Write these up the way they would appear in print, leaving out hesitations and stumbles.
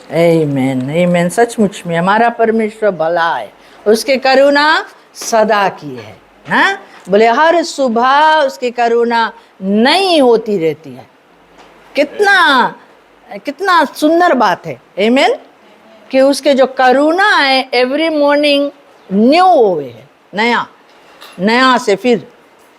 आमीन आमीन। सचमुच में हमारा परमेश्वर भला है, उसके करुणा सदा की है ना। बोले हर सुबह उसकी करुणा नई होती रहती है। कितना कितना सुंदर बात है, आमीन, कि उसके जो करुणा है एवरी मॉर्निंग न्यू हुए है, नया नया से फिर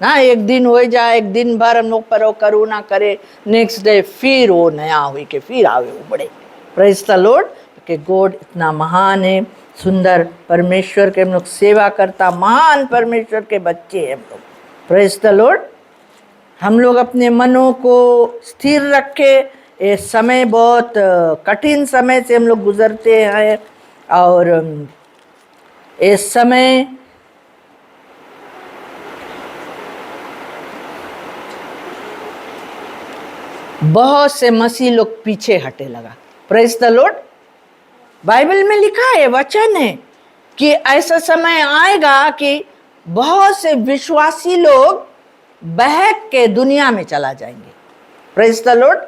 ना। एक दिन हो जाए, एक दिन भर हम लोग पर वो करुणा करे, नेक्स्ट डे फिर वो नया हुई के फिर आवे वो बड़े। प्रेज द लॉर्ड कि गॉड इतना महान है, सुंदर परमेश्वर के हम लोग सेवा करता महान परमेश्वर के बच्चे हैं हम लोग। Praise the Lord. हम लोग अपने मनों को स्थिर रखे। ये समय बहुत कठिन समय से हम लोग गुजरते हैं और इस समय बहुत से मसीह लोग पीछे हटे लगा। Praise the Lord. बाइबल में लिखा है, वचन है कि ऐसा समय आएगा कि बहुत से विश्वासी लोग बहक के दुनिया में चला जाएंगे। Praise the Lord.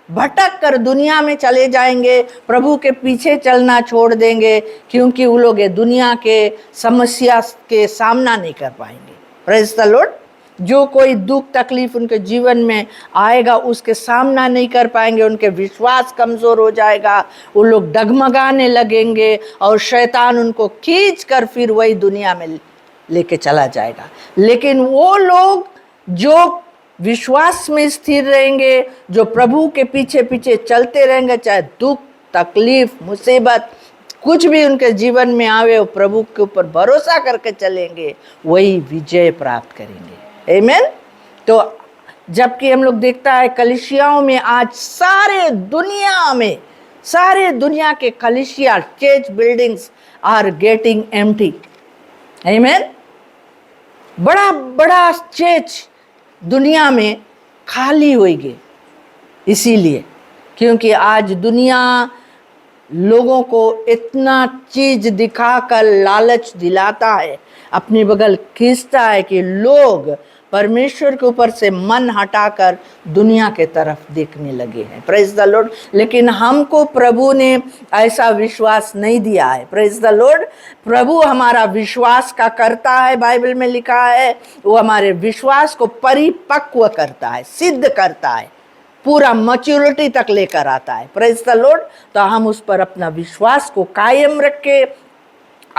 भटक कर दुनिया में चले जाएंगे, प्रभु के पीछे चलना छोड़ देंगे, क्योंकि वो लोग दुनिया के समस्या के सामना नहीं कर पाएंगे। Praise the Lord. जो कोई दुख तकलीफ उनके जीवन में आएगा उसके सामना नहीं कर पाएंगे, उनके विश्वास कमज़ोर हो जाएगा, वो लोग डगमगाने लगेंगे और शैतान उनको खींच कर फिर वही दुनिया में लेके चला जाएगा। लेकिन वो लोग जो विश्वास में स्थिर रहेंगे, जो प्रभु के पीछे पीछे चलते रहेंगे, चाहे दुख तकलीफ मुसीबत कुछ भी उनके जीवन में आवे, वो प्रभु के ऊपर भरोसा करके चलेंगे, वही विजय प्राप्त करेंगे। आमीन। तो जबकि हम लोग देखता है कलीसियाओं में आज सारे दुनिया के कलीसिया church buildings are getting empty. आमीन। बड़ा बड़ा चर्च दुनिया में खाली होगी, इसीलिए क्योंकि आज दुनिया लोगों को इतना चीज दिखाकर लालच दिलाता है, अपने बगल खींचता है कि लोग परमेश्वर के ऊपर से मन हटाकर दुनिया के तरफ देखने लगे हैं। Praise the Lord. लेकिन हमको प्रभु ने ऐसा विश्वास नहीं दिया है। Praise the Lord. प्रभु हमारा विश्वास का करता है, बाइबल में लिखा है, वो हमारे विश्वास को परिपक्व करता है, सिद्ध करता है, पूरा मैच्योरिटी तक लेकर आता है। Praise the Lord. तो हम उस पर अपना विश्वास को कायम रखें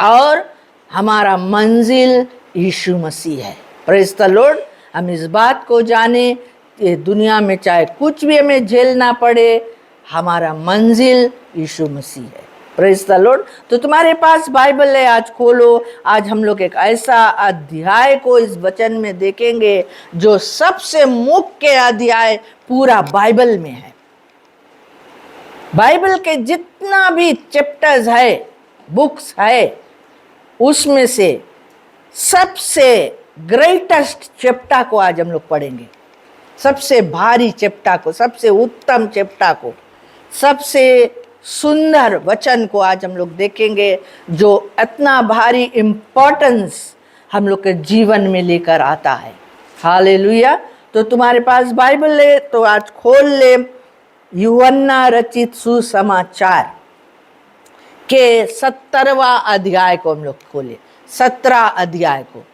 और हमारा मंजिल यीशु मसीह है। Praise the Lord. हम इस बात को जाने कि दुनिया में चाहे कुछ भी हमें झेलना पड़े, हमारा मंजिल यीशु मसीह है। Praise the Lord. तो तुम्हारे पास बाइबल है, आज खोलो। आज हम लोग एक ऐसा अध्याय को इस वचन में देखेंगे जो सबसे मुख्य अध्याय पूरा बाइबल में है। बाइबल के जितना भी चैप्टर्स है, बुक्स है, उसमें से सबसे ग्रेटेस्ट चैप्टर को आज हम लोग पढ़ेंगे। सबसे भारी चैप्टर को, सबसे उत्तम चैप्टर को, सबसे सुंदर वचन को आज हम लोग देखेंगे, जो इतना भारी इम्पोर्टेंस हम लोग के जीवन में लेकर आता है। हालेलुया। तो तुम्हारे पास बाइबल है तो आज खोल ले यूहन्ना रचित सुसमाचार के 17वां अध्याय को हम लोग खोले। 17 अध्याय को,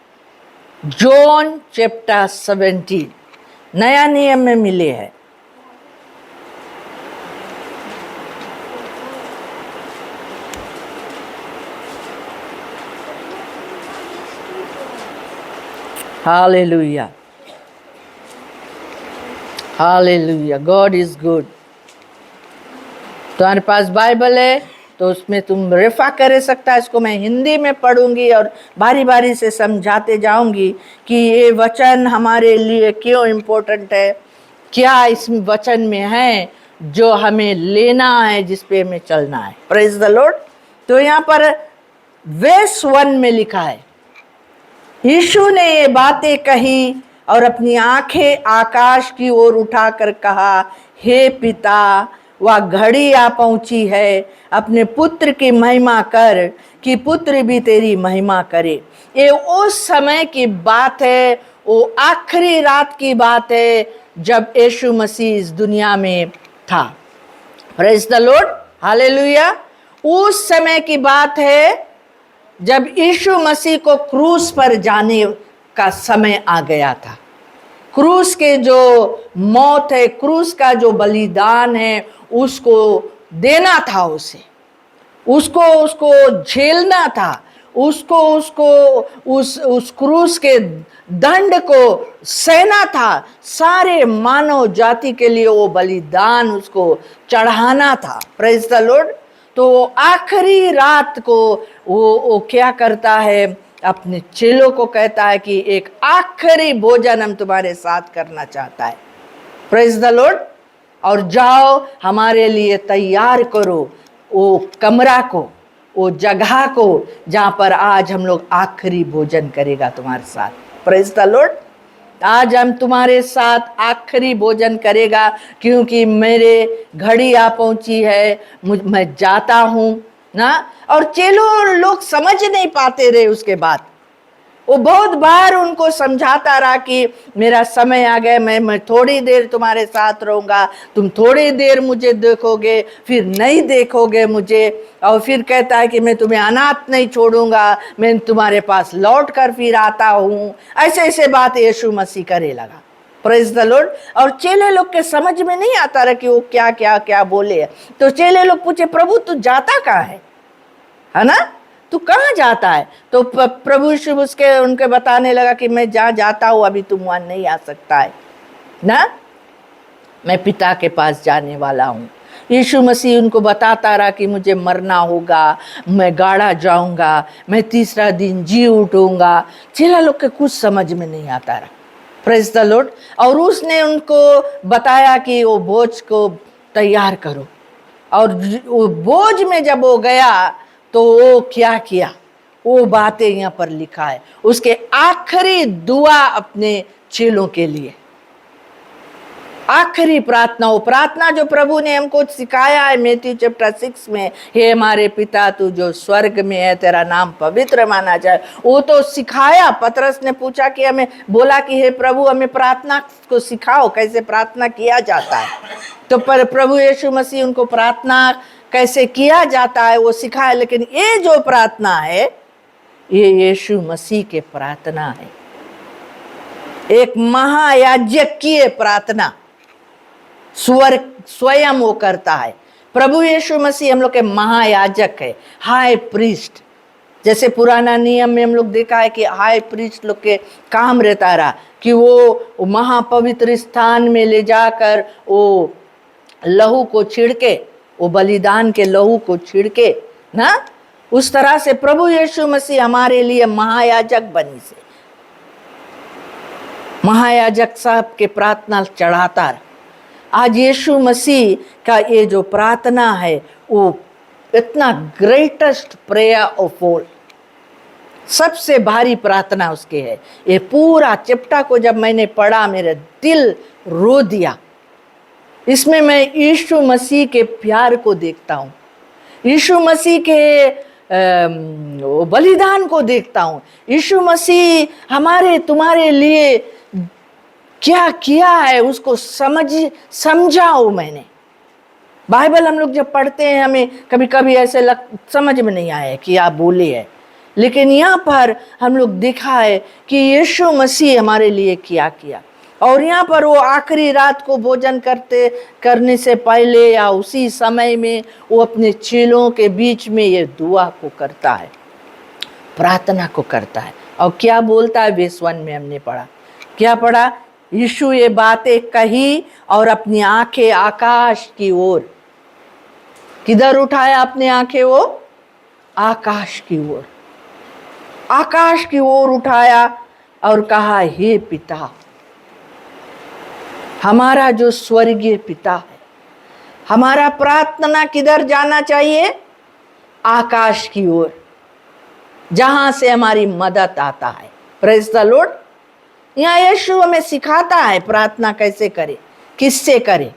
जॉन चैप्टर 17 नया नियम में मिले हैं। Hallelujah, hallelujah, God is good. तुम्हारे पास बाइबल है तो उसमें तुम रेफा कर सकता है। इसको मैं हिंदी में पढ़ूंगी और बारी बारी से समझाते जाऊंगी कि ये वचन हमारे लिए क्यों इम्पोर्टेंट है, क्या इस वचन में है जो हमें लेना है, जिस पे हमें चलना है। Praise the Lord. तो यहाँ पर वर्स 1 में लिखा है, यीशु ने ये बातें कही और अपनी आंखें आकाश की ओर उठाकर कहा, हे पिता, वह घड़ी आ पहुंची है, अपने पुत्र की महिमा कर कि पुत्र भी तेरी महिमा करे। ये उस समय की बात है, वो आखिरी रात की बात है जब यीशु मसीह इस दुनिया में था। Praise the Lord. हालेलुया। उस समय की बात है जब यीशु मसीह को क्रूस पर जाने का समय आ गया था। क्रूस के जो मौत है, क्रूस का जो बलिदान है, उसको देना था उसको उसको झेलना था, उसको उसको उस क्रूस के दंड को सहना था। सारे मानव जाति के लिए वो बलिदान उसको चढ़ाना था। Praise the Lord. तो आखिरी रात को वो क्या करता है, अपने चेलों को कहता है कि एक आखिरी भोजन हम तुम्हारे साथ करना चाहता है। Praise the Lord. और जाओ हमारे लिए तैयार करो वो कमरा को, वो जगह को जहां पर आज हम लोग आखिरी भोजन करेगा तुम्हारे साथ। Praise the Lord. आज हम तुम्हारे साथ आखिरी भोजन करेगा, क्योंकि मेरे घड़ी आ पहुंची है, मैं जाता हूं ना। और चेलों लोग समझ नहीं पाते रहे। उसके बाद वो बहुत बार उनको समझाता रहा कि मेरा समय आ गया, मैं थोड़ी देर तुम्हारे साथ रहूंगा, तुम थोड़ी देर मुझे देखोगे, फिर नहीं देखोगे मुझे। और फिर कहता है कि मैं तुम्हें अनाथ नहीं छोड़ूंगा, मैं तुम्हारे पास लौट कर फिर आता हूं। ऐसे ऐसे बात यीशु मसीह करे लगा। Praise the Lord. और चेले लोग के समझ में नहीं आता रहा कि वो क्या क्या क्या बोले। तो चेले लोग पूछे, प्रभु तू जाता कहाँ है ना, तू कहाँ जाता है? तो प्रभु यीशु उनके बताने लगा कि मैं जहाँ जाता हूँ अभी तुम वहां नहीं आ सकता है ना, मैं पिता के पास जाने वाला हूँ। यीशु मसीह उनको बताता रहा कि मुझे मरना होगा, मैं गाड़ा जाऊंगा, मैं तीसरा दिन जी उठूंगा। चेला लोग के कुछ समझ में नहीं आता रहा। Praise the Lord. और उसने उनको बताया कि वो बोझ को तैयार करो। और वो बोझ में जब वो गया तो वो क्या किया, वो बातें यहाँ पर लिखा है। उसके आखिरी दुआ अपने चेलों के लिए, आखिरी प्रार्थना, वो प्रार्थना जो प्रभु ने हमको सिखाया है मैथ्यू चैप्टर 6 में, हे हमारे पिता तू जो स्वर्ग में है, तेरा नाम पवित्र माना जाए। वो तो सिखाया। पतरस ने पूछा कि हमें, बोला कि हे प्रभु हमें प्रार्थना को सिखाओ, कैसे प्रार्थना किया जाता है। तो पर प्रभु यीशु मसीह उनको प्रार्थना कैसे किया जाता है वो सिखाया। लेकिन ये जो प्रार्थना है ये यीशु मसीह के प्रार्थना है, एक महायाजकीय प्रार्थना स्वयं वो करता है। प्रभु यीशु मसीह हम लोग के महायाजक है, हाई प्रीस्ट। जैसे पुराना नियम में हम लोग देखा है कि हाई प्रीस्ट लोग के काम रहता रहा कि वो महापवित्र स्थान में ले जाकर वो लहू को छिड़के, वो बलिदान के लहू को छिड़के ना। उस तरह से प्रभु यीशु मसीह हमारे लिए महायाजक बनी से, महायाजक साहब के प्रार्थना चढ़ाता रहा। आज यीशु मसीह का ये जो प्रार्थना है वो इतना ग्रेटेस्ट प्रेयर ऑफ ऑल, सबसे भारी प्रार्थना उसके है। ये पूरा चैप्टर को जब मैंने पढ़ा मेरा दिल रो दिया। इसमें मैं यीशु मसीह के प्यार को देखता हूँ, यीशु मसीह के बलिदान को देखता हूँ। यीशु मसीह हमारे तुम्हारे लिए क्या किया है उसको समझाओ। मैंने बाइबल हम लोग जब पढ़ते हैं हमें कभी कभी ऐसे समझ में नहीं आया कि आप बोले है, लेकिन यहाँ पर हम लोग देखा है कि यीशु मसीह हमारे लिए क्या किया। और यहाँ पर वो आखिरी रात को भोजन करने से पहले या उसी समय में वो अपने चेलों के बीच में ये दुआ को करता है, प्रार्थना को करता है। और क्या बोलता है, वर्स 1 में हमने पढ़ा, क्या पढ़ा? यीशु ये बातें कही और अपनी आंखें आकाश की ओर, किधर उठाया अपने आंखें? वो आकाश की ओर, आकाश की ओर उठाया और कहा, हे पिता, हमारा जो स्वर्गीय पिता है, हमारा प्रार्थना किधर जाना चाहिए? आकाश की ओर, जहां से हमारी मदद आता है। Praise the Lord. यहाँ यीशु हमें सिखाता है प्रार्थना कैसे करे, किससे करे।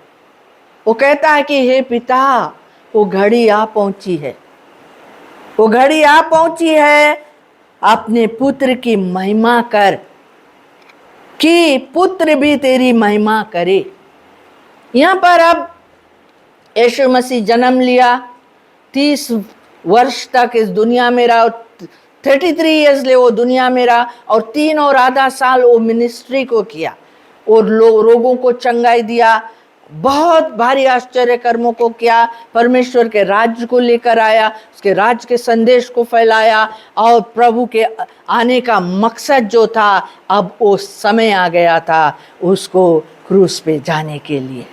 वो कहता है कि हे पिता, वो घड़ी आ पहुंची है, वो घड़ी आ पहुंची है, अपने पुत्र की महिमा कर कि पुत्र भी तेरी महिमा करे। यहाँ पर अब यीशु मसीह जन्म लिया, 30 वर्ष तक इस दुनिया में रहा, 33 ईयर्स ले वो दुनिया में रहा, और 3 और आधा साल वो मिनिस्ट्री को किया और लोगों को चंगाई दिया, बहुत भारी आश्चर्य कर्मों को किया, परमेश्वर के राज्य को लेकर आया, उसके राज्य के संदेश को फैलाया, और प्रभु के आने का मकसद जो था, अब वो समय आ गया था उसको क्रूस पे जाने के लिए।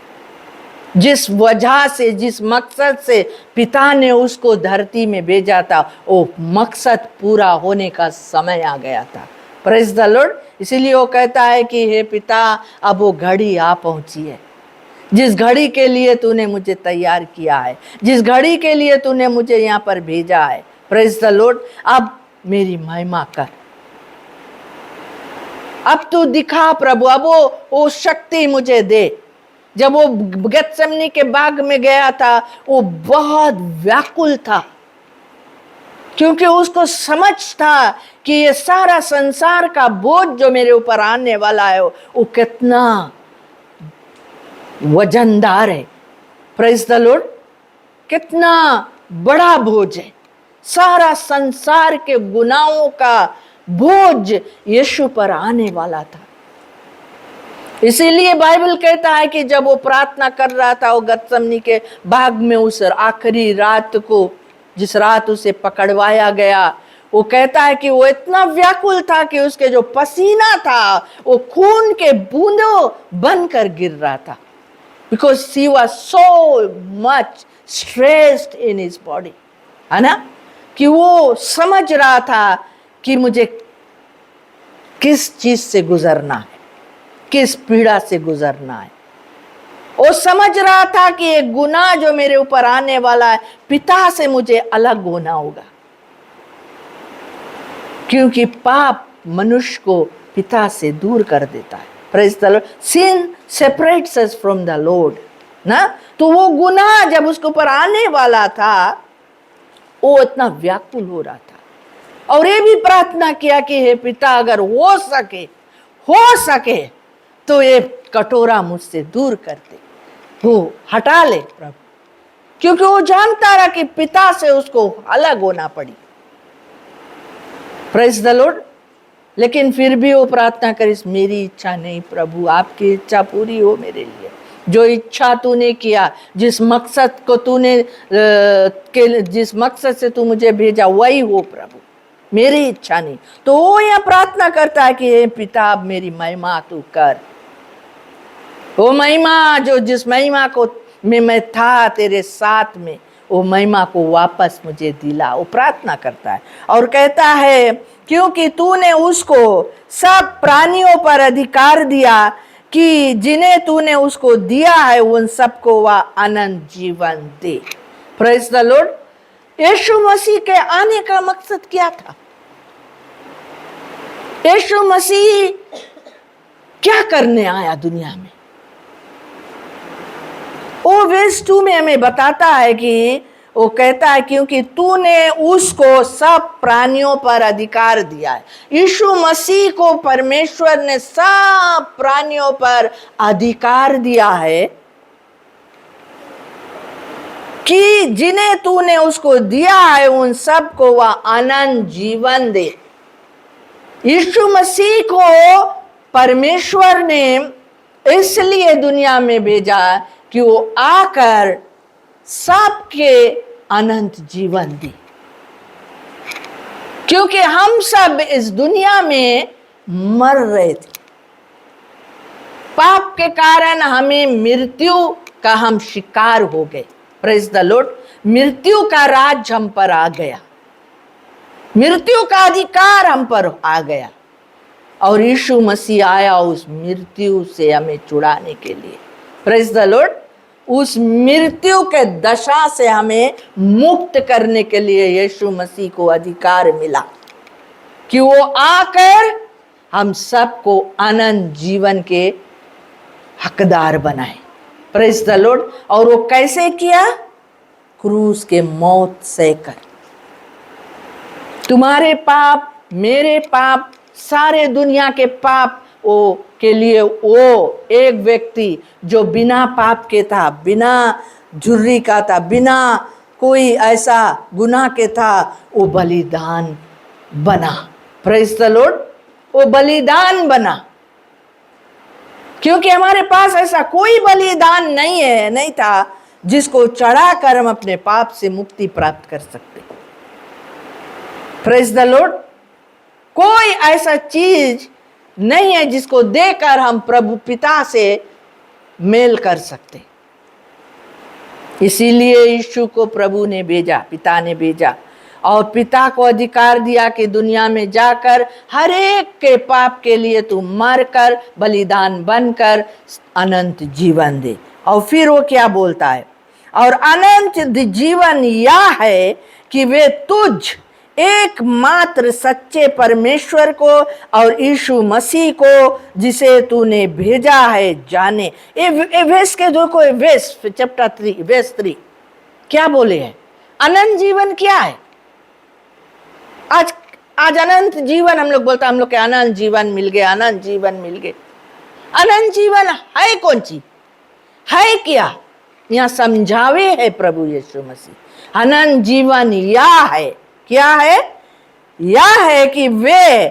जिस वजह से, जिस मकसद से पिता ने उसको धरती में भेजा था, वो मकसद पूरा होने का समय आ गया था। Praise the Lord. इसीलिए वो कहता है कि हे पिता, अब वो घड़ी आ पहुंची है, जिस घड़ी के लिए तूने मुझे तैयार किया है, जिस घड़ी के लिए तूने मुझे यहाँ पर भेजा है। Praise the Lord. अब मेरी महिमा कर, अब तू दिखा प्रभु, अब वो शक्ति मुझे दे। जब वो गेत्सेमनी के बाग में गया था, वो बहुत व्याकुल था, क्योंकि उसको समझ था कि ये सारा संसार का बोझ जो मेरे ऊपर आने वाला है, वो कितना वजनदार है। Praise the Lord. कितना बड़ा बोझ है, सारा संसार के गुनाहों का बोझ यीशु पर आने वाला था। इसीलिए बाइबल कहता है कि जब वो प्रार्थना कर रहा था, वो गेत्सेमनी के बाग में, उस आखिरी रात को, जिस रात उसे पकड़वाया गया, वो कहता है कि वो इतना व्याकुल था कि उसके जो पसीना था वो खून के बूंदों बनकर गिर रहा था, because he was so much stressed in his body, है ना, कि वो समझ रहा था कि मुझे किस चीज से गुजरना है, किस पीड़ा से गुजरना है। वो समझ रहा था कि एक गुनाह जो मेरे ऊपर आने वाला है, पिता से मुझे अलग होना होगा, क्योंकि पाप मनुष्य को पिता से दूर कर देता है। Praise the Lord. Sin separates us from the Lord ना। तो वो गुनाह जब उसके ऊपर आने वाला था, वो इतना व्याकुल हो रहा था, और ये भी प्रार्थना किया कि हे पिता, अगर हो सके तो ये कटोरा मुझसे दूर कर दे, वो हटा ले प्रभु, क्योंकि वो जानता रहा कि पिता से उसको अलग होना पड़ी। Praise the Lord. लेकिन फिर भी वो प्रार्थना करी, मेरी इच्छा नहीं प्रभु, आपकी इच्छा पूरी हो मेरे लिए। जो इच्छा तूने किया, जिस मकसद को तूने जिस मकसद से तू मुझे भेजा, वही हो प्रभु, मेरी इच्छा नहीं। तो वो यह प्रार्थना करता है कि हे पिता, अब मेरी महिमा तू कर। वो महिमा जो, जिस महिमा को में मैं था तेरे साथ में, वो महिमा को वापस मुझे दिला। वो प्रार्थना करता है और कहता है, क्योंकि तूने उसको सब प्राणियों पर अधिकार दिया, कि जिन्हें तूने उसको दिया है उन सबको वह अनंत जीवन दे। Praise the Lord. Yeshu Masih के आने का मकसद क्या था? यीशु मसीह क्या करने आया दुनिया में? वो वर्स 2 में हमें बताता है कि वो कहता है, क्योंकि तूने उसको सब प्राणियों पर अधिकार दिया है। यीशु मसीह को परमेश्वर ने सब प्राणियों पर अधिकार दिया है, कि जिन्हें तूने उसको दिया है उन सबको वह अनंत जीवन दे। यीशु मसीह को परमेश्वर ने इसलिए दुनिया में भेजा कि वो आकर सबके अनंत जीवन दे, क्योंकि हम सब इस दुनिया में मर रहे थे। पाप के कारण हमें मृत्यु का हम शिकार हो गए। Praise the Lord. मृत्यु का राज हम पर आ गया, मृत्यु का अधिकार हम पर आ गया, और यीशु मसीह आया उस मृत्यु से हमें छुड़ाने के लिए। Praise the Lord. उस मृत्यु के दशा से हमें मुक्त करने के लिए यीशु मसीह को अधिकार मिला, कि वो आकर हम सबको अनंत जीवन के हकदार बनाए। Praise the Lord. और वो कैसे किया? क्रूस के मौत सहकर। तुम्हारे पाप, मेरे पाप, सारे दुनिया के पाप के लिए वो एक व्यक्ति जो बिना पाप के था, बिना झुर्री का था, बिना कोई ऐसा गुनाह के था, वो बलिदान बना। Praise the Lord. वो बलिदान बना, क्योंकि हमारे पास ऐसा कोई बलिदान नहीं था जिसको चढ़ाकर हम अपने पाप से मुक्ति प्राप्त कर सकते। Praise the Lord. कोई ऐसा चीज नहीं है जिसको देकर हम प्रभु पिता से मेल कर सकते। इसीलिए यीशु को प्रभु ने भेजा, पिता ने भेजा, और पिता को अधिकार दिया कि दुनिया में जाकर हर एक के पाप के लिए तू मरकर बलिदान बनकर अनंत जीवन दे। और फिर वो क्या बोलता है, और अनंत जीवन यह है कि वे तुझ एकमात्र सच्चे परमेश्वर को और यीशु मसीह को जिसे तूने भेजा है जाने। वेस के देखो, वेस चैप्टर 3 वेस 3 क्या बोले हैं? अनंत जीवन क्या है? आज अनंत जीवन हम लोग बोलते हैं, हम लोग के अनंत जीवन मिल गए, अनंत जीवन मिल गए। अनंत जीवन है कौन सी, है क्या? यहां समझावे है प्रभु यीशु मसीह। अनंत जीवन यह है, क्या है? यह है कि वे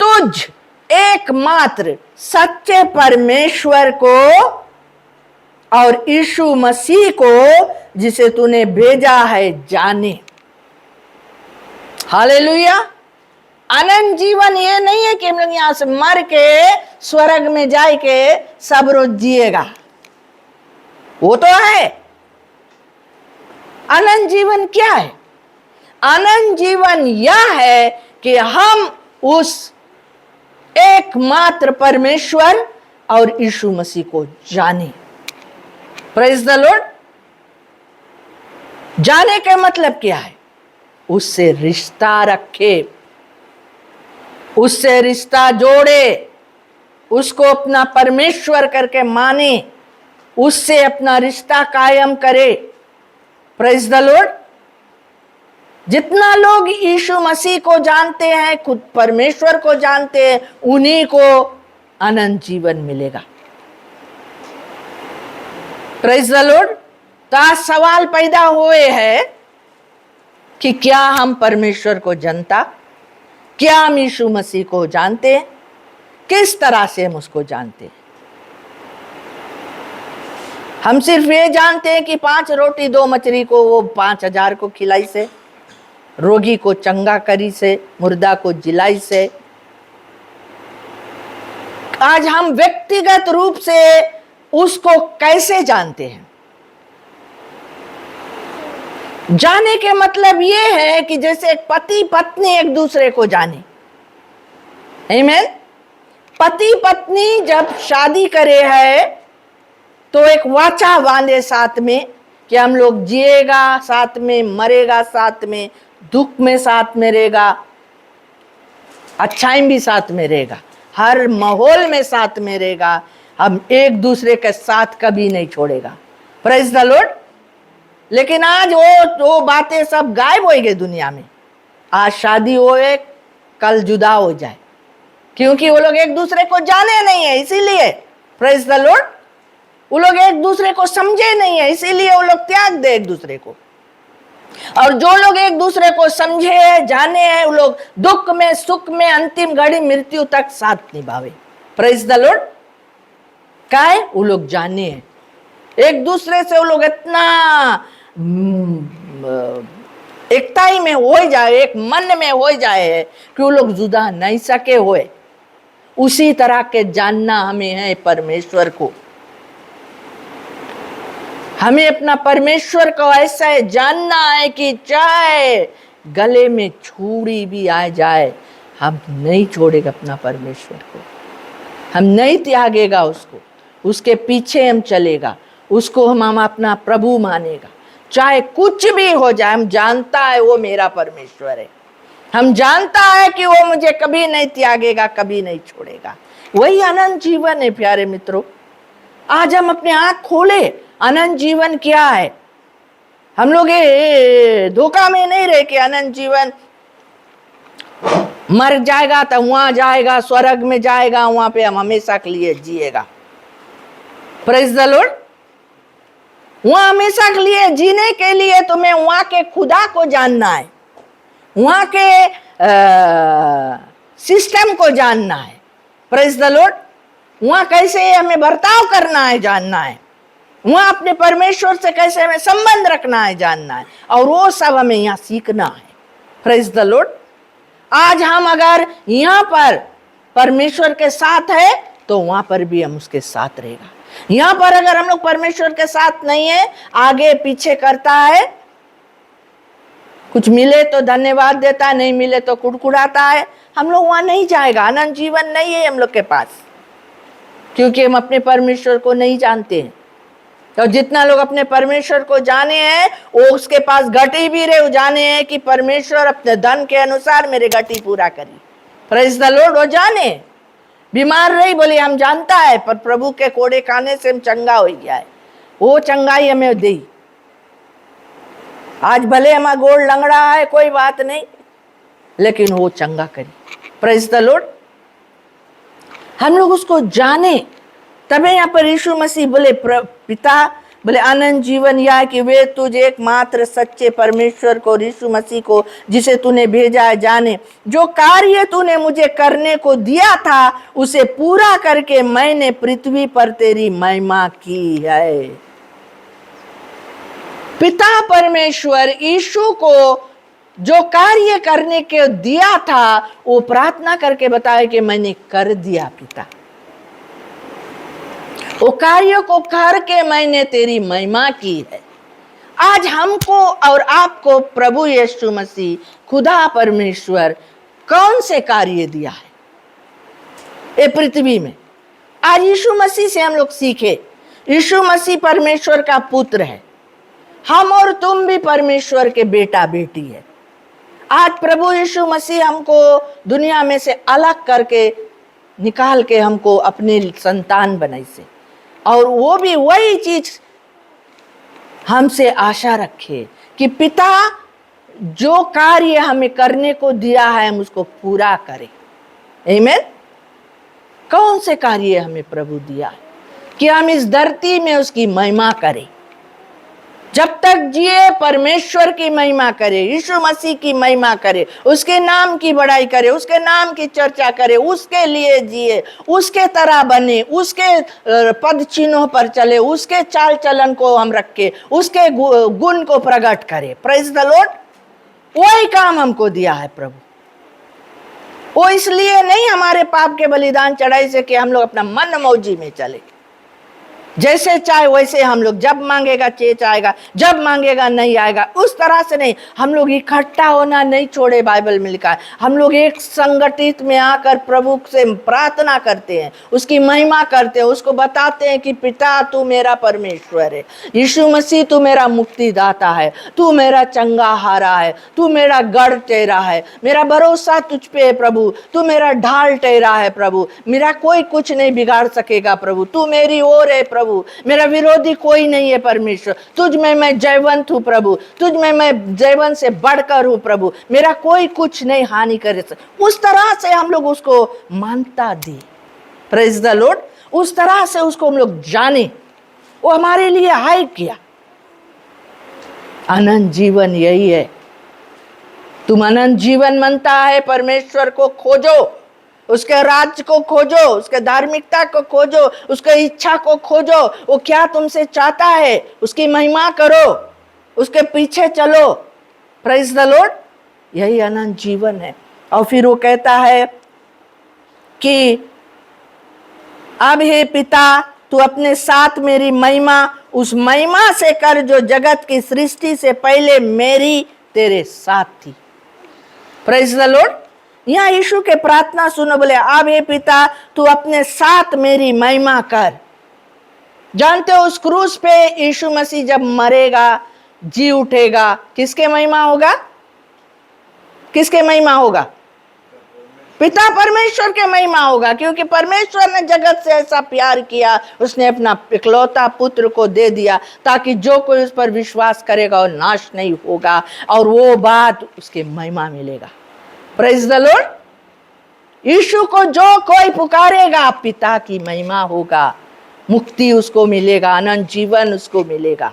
तुझ एकमात्र सच्चे परमेश्वर को और यीशु मसीह को जिसे तूने भेजा है जाने। हालेलुया। अनंत जीवन ये नहीं है कि हम लोग यहां से मर के स्वर्ग में जाए के सब रोज जिएगा, वो तो है। अनंत जीवन क्या है? अनंत जीवन यह है कि हम उस एकमात्र परमेश्वर और यीशु मसीह को जाने। Praise the Lord. जाने का मतलब क्या है? उससे रिश्ता रखे, उससे रिश्ता जोड़े, उसको अपना परमेश्वर करके माने, उससे अपना रिश्ता कायम करे। Praise the Lord. जितना लोग यीशु मसीह को जानते हैं, खुद परमेश्वर को जानते हैं, उन्हीं को अनंत जीवन मिलेगा। Praise the Lord. तो आज सवाल पैदा हुए हैं कि क्या हम परमेश्वर को जानता, क्या हम यीशु मसीह को जानते हैं, किस तरह से हम उसको जानते हैं? हम सिर्फ ये जानते हैं कि 5 रोटी 2 मछली को वो 5000 को खिलाई से, रोगी को चंगा करी से, मुर्दा को जिलाई से। आज हम व्यक्तिगत रूप से उसको कैसे जानते हैं? जाने के मतलब ये है कि जैसे एक पति पत्नी एक दूसरे को जाने। आमीन। पति पत्नी जब शादी करे है तो एक वाचा बांधे साथ में कि हम लोग जिएगा साथ में, मरेगा साथ में, दुख में साथ में रहेगा, अच्छाई भी साथ में रहेगा, हर माहौल में साथ में रहेगा, हम एक दूसरे के साथ कभी नहीं छोड़ेगा। Praise the Lord. लेकिन आज वो बातें सब गायब हो गई दुनिया में। आज शादी होए, कल जुदा हो जाए, क्योंकि वो लोग एक दूसरे को जाने नहीं है, इसीलिए। Praise the Lord. वो लोग एक दूसरे को समझे नहीं है, इसीलिए वो लोग त्याग दे एक दूसरे को। और जो लोग एक दूसरे को समझे हैं, जाने हैं, वो लोग दुख में सुख में अंतिम घड़ी मृत्यु तक साथ निभावे। Praise the Lord. क्या है? वो लोग जाने हैं एक दूसरे से, वो लोग इतना एकताई में हो जाए, एक मन में हो जाए कि वो लोग जुदा नहीं सके होए। उसी तरह के जानना हमें है परमेश्वर को। हमें अपना परमेश्वर को ऐसा जानना है कि चाहे गले में छुरी भी आ जाए, हम नहीं छोड़ेगा अपना परमेश्वर को, हम नहीं त्यागेगा उसको, उसके पीछे हम चलेगा, उसको हम अपना प्रभु मानेगा। चाहे कुछ भी हो जाए, हम जानता है वो मेरा परमेश्वर है, हम जानता है कि वो मुझे कभी नहीं त्यागेगा, कभी नहीं छोड़ेगा। वही अनंत जीवन है प्यारे मित्रों। आज हम अपने आंख खोले, अनंत जीवन क्या है। हम लोग ये धोखा में नहीं रहे कि अनंत जीवन मर जाएगा तो वहां जाएगा, स्वर्ग में जाएगा, वहां पे हम हमेशा के लिए जिएगा। Praise the Lord. वहां हमेशा के लिए जीने के लिए तुम्हें वहां के खुदा को जानना है, वहां के सिस्टम को जानना है। Praise the Lord. वहां कैसे हमें बर्ताव करना है जानना है, वहां अपने परमेश्वर से कैसे हमें संबंध रखना है जानना है, और वो सब हमें यहां सीखना है। Praise the Lord. आज हम अगर यहां पर परमेश्वर के साथ है तो वहां पर भी हम उसके साथ रहेगा। यहां पर अगर हम लोग परमेश्वर के साथ नहीं है, आगे पीछे करता है, कुछ मिले तो धन्यवाद देता है, नहीं मिले तो कुड़कुड़ाता है, हम लोग वहां नहीं जाएगा। अनंत जीवन नहीं है हम लोग के पास, क्योंकि हम अपने परमेश्वर को नहीं जानते हैं। तो जितना लोग अपने परमेश्वर को जाने हैं, वो उसके पास घटी भी रहे, वो जाने हैं कि परमेश्वर अपने धन के अनुसार मेरे घटी पूरा करी। Praise the Lord. वो जाने, बीमार रही बोले हम जानता है, पर प्रभु के कोड़े खाने से हम चंगा हो गया है, वो चंगाई हमें दी। आज भले हमारा गोड़ लंगड़ा है, कोई बात नहीं, लेकिन वो चंगा करी। Praise the Lord. हम लोग उसको जाने, तबे यहाँ पर यीशु मसीह बोले पिता, बोले अनंत जीवन यह है कि वे तुझे एकमात्र सच्चे परमेश्वर को, यीशु मसीह को जिसे तूने भेजा है, जाने। जो कार्य तूने मुझे करने को दिया था उसे पूरा करके मैंने पृथ्वी पर तेरी महिमा की है। पिता परमेश्वर यीशु को जो कार्य करने के दिया था, वो प्रार्थना करके बताया कि मैंने कर दिया पिता, वो कार्य को करके मैंने तेरी महिमा की है। आज हमको और आपको प्रभु यीशु मसीह खुदा परमेश्वर कौन से कार्य दिया है ये पृथ्वी में? आज यीशु मसीह से हम लोग सीखे। यीशु मसीह परमेश्वर का पुत्र है, हम और तुम भी परमेश्वर के बेटा बेटी है। आज प्रभु यीशु मसीह हमको दुनिया में से अलग करके निकाल के हमको अपने संतान बनाई से, और वो भी वही चीज हमसे आशा रखे कि पिता जो कार्य हमें करने को दिया है हम उसको पूरा करें। आमीन। कौन से कार्य हमें प्रभु दिया है कि हम इस धरती में उसकी महिमा करें, जब तक जिए परमेश्वर की महिमा करे, यीशु मसीह की महिमा करे, उसके नाम की बड़ाई करे, उसके नाम की चर्चा करे, उसके लिए जिए, उसके तरह बने, उसके पद चिन्हों पर चले, उसके चाल चलन को हम रखे, उसके गुण को प्रकट करे। Praise the Lord. वही काम हमको दिया है प्रभु। वो इसलिए नहीं हमारे पाप के बलिदान चढ़ाई से कि हम लोग अपना मन मौजी में चले, जैसे चाहे वैसे हम लोग, जब मांगेगा चेच आएगा, जब मांगेगा नहीं आएगा, उस तरह से नहीं। हम लोग इकट्ठा होना नहीं छोड़े, बाइबल में लिखा है। हम लोग एक संगठित में आकर प्रभु से प्रार्थना करते हैं, उसकी महिमा करते हैं, उसको बताते हैं कि पिता तू मेरा परमेश्वर है, यीशु मसीह तू मेरा मुक्तिदाता है, तू मेरा चंगा हारा है, तू मेरा गढ़ ठहरा है, मेरा भरोसा तुझ पे है प्रभु, तू मेरा ढाल ठहरा है प्रभु, मेरा कोई कुछ नहीं बिगाड़ सकेगा प्रभु, तू मेरी ओर है प्रभु, मेरा विरोधी कोई नहीं है परमेश्वर, तुझ में मैं जयवंत हूं प्रभु, तुझ में मैं जयवंत से बढ़कर हूं प्रभु, मेरा कोई कुछ नहीं हानि करे। उस तरह से हम लोग उसको मानता दे। Praise the Lord. उस तरह से उसको हम लोग जाने, वो हमारे लिए हाय किया। अनंत जीवन यही है। तुम अनंत जीवन मानता है, परमेश्वर को खोजो, उसके राज्य को खोजो, उसके धार्मिकता को खोजो, उसके इच्छा को खोजो, वो क्या तुमसे चाहता है, उसकी महिमा करो, उसके पीछे चलो। Praise the Lord. यही अनंत जीवन है। और फिर वो कहता है कि अब हे पिता तू अपने साथ मेरी महिमा उस महिमा से कर जो जगत की सृष्टि से पहले मेरी तेरे साथ थी। Praise the Lord. यहाँ यीशु के प्रार्थना सुनो, बोले अब हे पिता तू अपने साथ मेरी महिमा कर। जानते हो उस क्रूस पे यीशु मसीह जब मरेगा, जी उठेगा, किसके महिमा होगा? किसके महिमा होगा? पिता परमेश्वर के महिमा होगा, क्योंकि परमेश्वर ने जगत से ऐसा प्यार किया, उसने अपना इकलौता पुत्र को दे दिया ताकि जो कोई उस पर विश्वास करेगा वो नाश नहीं होगा, और वो बात उसके महिमा मिलेगा। Praise the Lord. यीशु को जो कोई पुकारेगा पिता की महिमा होगा, मुक्ति उसको मिलेगा, अनंत जीवन उसको मिलेगा।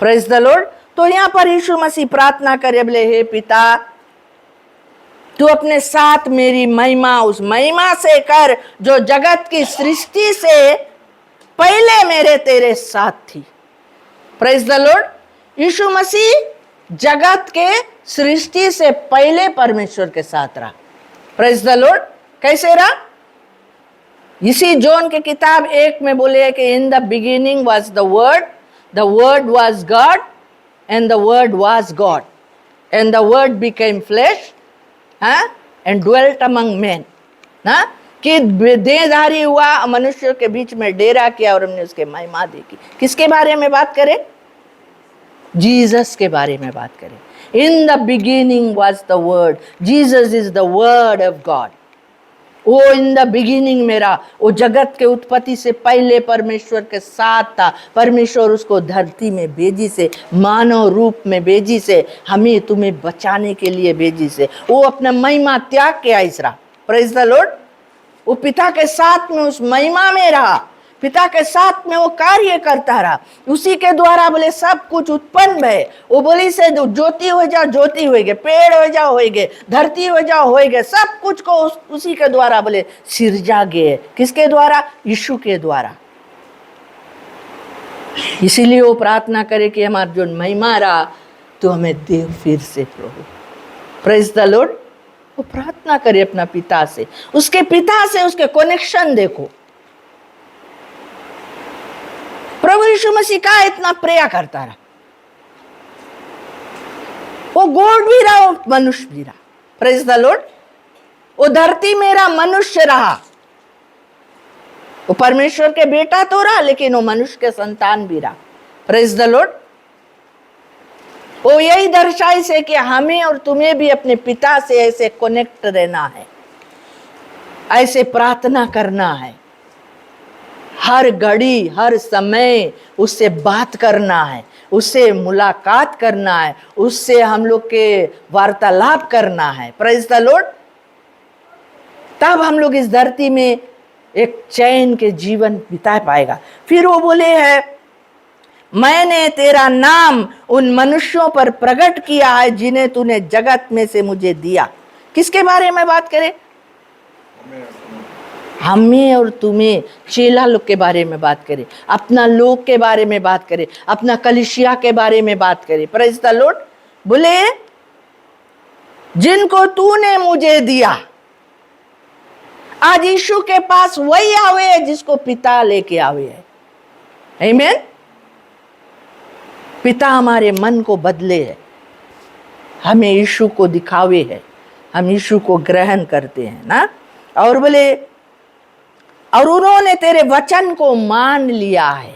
Praise the Lord. तो यहां पर यीशु मसीह प्रार्थना करे, बोले हे पिता, तू अपने साथ मेरी महिमा उस महिमा से कर जो जगत की सृष्टि से पहले मेरे तेरे साथ थी। Praise the Lord. Yeshu Masih जगत के सृष्टि से पहले परमेश्वर के साथ रहा। Praise the Lord. कैसे रहा? इसी जॉन के किताब 1 में बोले कि in the beginning was the word was God and the word was God and the word became flesh and dwelt among men. कि देहधारी हुआ, मनुष्य के बीच में डेरा किया और हमने उसके महिमा देखी। किसके बारे में बात करें? जीसस के बारे में बात करें। इन the beginning was the word, Jesus is the word of God. वो इन द बिगिनिंग मेरा, वो जगत के उत्पत्ति से पहले परमेश्वर के साथ था। परमेश्वर उसको धरती में भेजी से, मानव रूप में भेजी से, हमें तुम्हें बचाने के लिए भेजी से। वो अपना महिमा त्याग के आइसरा। Praise the Lord. वो पिता के साथ में उस महिमा में रहा, पिता के साथ में वो कार्य करता रहा। उसी के द्वारा बोले सब कुछ उत्पन्न भय। वो बोली से ज्योति हो जाओ, ज्योति हो गए, पेड़ हो जाओ, हो गए, धरती हो जाओ, हो गए। सब कुछ को उसी के द्वारा बोले सिरजा गए। किसके द्वारा? यीशु के द्वारा। इसीलिए वो प्रार्थना करे कि हमारा जो महिमा रहा तो हमें दे फिर से प्रभु। Praise the Lord. वो प्रार्थना करे अपना पिता से, उसके पिता से उसके कनेक्शन देखो। प्रभु यीशु मसीह का इतना प्रेया करता रहा। वो गॉड भी रहा, वो मनुष्य भी रहा। Praise the Lord. वो धरती में रहा, मनुष्य रहा। वो परमेश्वर के बेटा तो रहा, लेकिन वो मनुष्य के संतान भी रहा। Praise the Lord. वो यही दर्शाई से कि हमें और तुम्हें भी अपने पिता से ऐसे कनेक्ट रहना है, ऐसे प्रार्थना करना है, हर घड़ी हर समय उससे बात करना है, उससे मुलाकात करना है, उससे हम लोग के वार्तालाप करना है। Praise the Lord. तब हम लोग इस धरती में एक चैन के जीवन बिता पाएगा। फिर वो बोले है, मैंने तेरा नाम उन मनुष्यों पर प्रकट किया है जिन्हें तूने जगत में से मुझे दिया। किसके बारे में बात करें? हमें और तुम्हें, चेला लोग के बारे में बात करें, अपना लोग के बारे में बात करें, अपना कलीसिया के बारे में बात करें। Praise the Lord. बोले जिनको तूने मुझे दिया। आज यीशु के पास वही आवे है जिसको पिता लेके आवे है। आमीन। पिता हमारे मन को बदले है, हमें यीशु को दिखावे है, हम यीशु को ग्रहण करते हैं ना। और बोले और उन्होंने तेरे वचन को मान लिया है।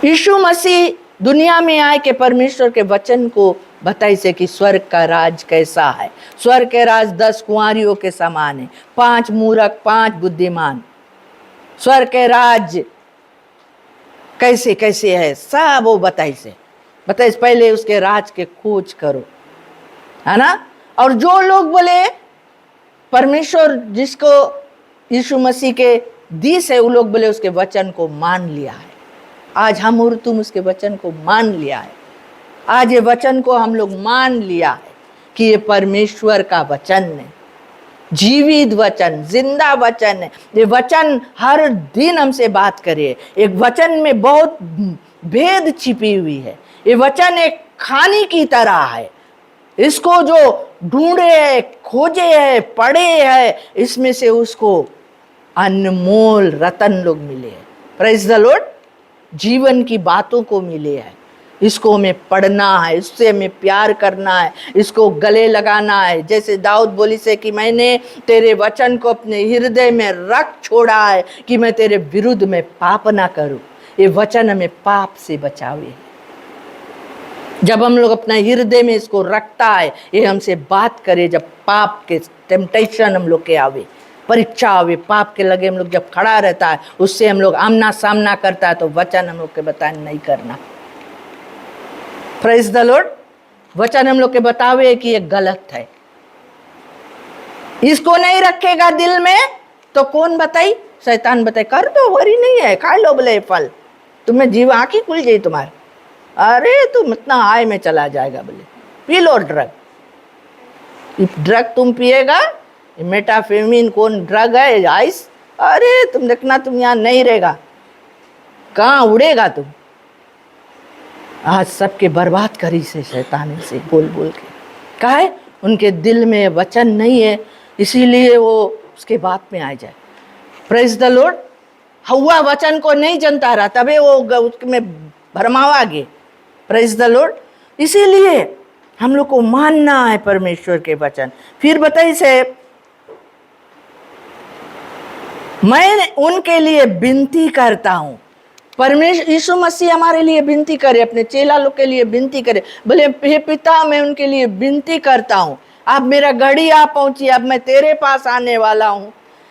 यीशु मसीह दुनिया में आए के परमेश्वर के वचन को बताई से कि स्वर्ग का राज कैसा है। स्वर्ग के राज 10 कुंवारियों के समान है, 5 मूर्ख 5 बुद्धिमान। स्वर्ग के राज कैसे कैसे है सब वो बताई से पहले उसके राज के खोज करो, है ना। और जो लोग बोले परमेश्वर जिसको यीशु मसीह के दी से, वो लोग बोले उसके वचन को मान लिया है। आज हम और तुम उसके वचन को मान लिया है। आज ये वचन को हम लोग मान लिया है कि ये परमेश्वर का वचन है, जीवित वचन, जिंदा वचन है। ये वचन हर दिन हमसे बात करे। एक वचन में बहुत भेद छिपी हुई है। ये वचन एक खाने की तरह है। इसको जो ढूंढे है, खोजे है, पढ़े है, इसमें से उसको अनमोल रतन लोग मिले हैं। Praise the Lord. जीवन की बातों को मिले हैं। इसको हमें पढ़ना है, इससे हमें प्यार करना है, इसको गले लगाना है। जैसे दाऊद बोली से कि मैंने तेरे वचन को अपने हृदय में रख छोड़ा है कि मैं तेरे विरुद्ध में पाप ना करूं। ये वचन हमें पाप से बचावे। जब हम लोग अपना हृदय में इसको रखता है, ये हमसे बात करे। जब पाप के टेम्पटेशन हम लोग के आवे, परीक्षा आवे, पाप के लगे हम लोग जब खड़ा रहता है, उससे हम लोग आमना सामना करता है, तो वचन हम लोग के बताए नहीं करना। Praise the Lord. वचन हम लोग के बतावे कि ये गलत है, इसको नहीं रखेगा दिल में तो कौन बताई? शैतान बताए कर दो, वरी नहीं है, खा लो बोले फल। तुम्हें जीव आंख ही खुल जाई तुम्हारे, अरे तुम इतना हाई में चला जाएगा। बोले पी लो ड्रग। ड्रग तुम पिएगा, मेटाफेमिन कौन ड्रग है, आइस, अरे तुम देखना तुम यहाँ नहीं रहेगा, कहाँ उड़ेगा तुम। आज सबके बर्बाद करी से शैतान से बोल बोल के। कहा है उनके दिल में वचन नहीं है, इसीलिए वो उसके बात में आ जाए। Praise the Lord. हव्वा वचन को नहीं जानता रहा, तबे वो उसमें भरमावा गए। Praise the Lord. इसीलिए हम लोग को मानना है परमेश्वर के वचन। फिर बताइए से, मैं उनके लिए विनती करता हूं। परमेश्वर यीशु मसीह हमारे लिए विनती करे, अपने चेला लोग के लिए विनती करे। बोले हे पिता, मैं उनके लिए विनती करता हूं, अब मेरा घड़ी आ पहुंची, अब मैं तेरे पास आने वाला हूं।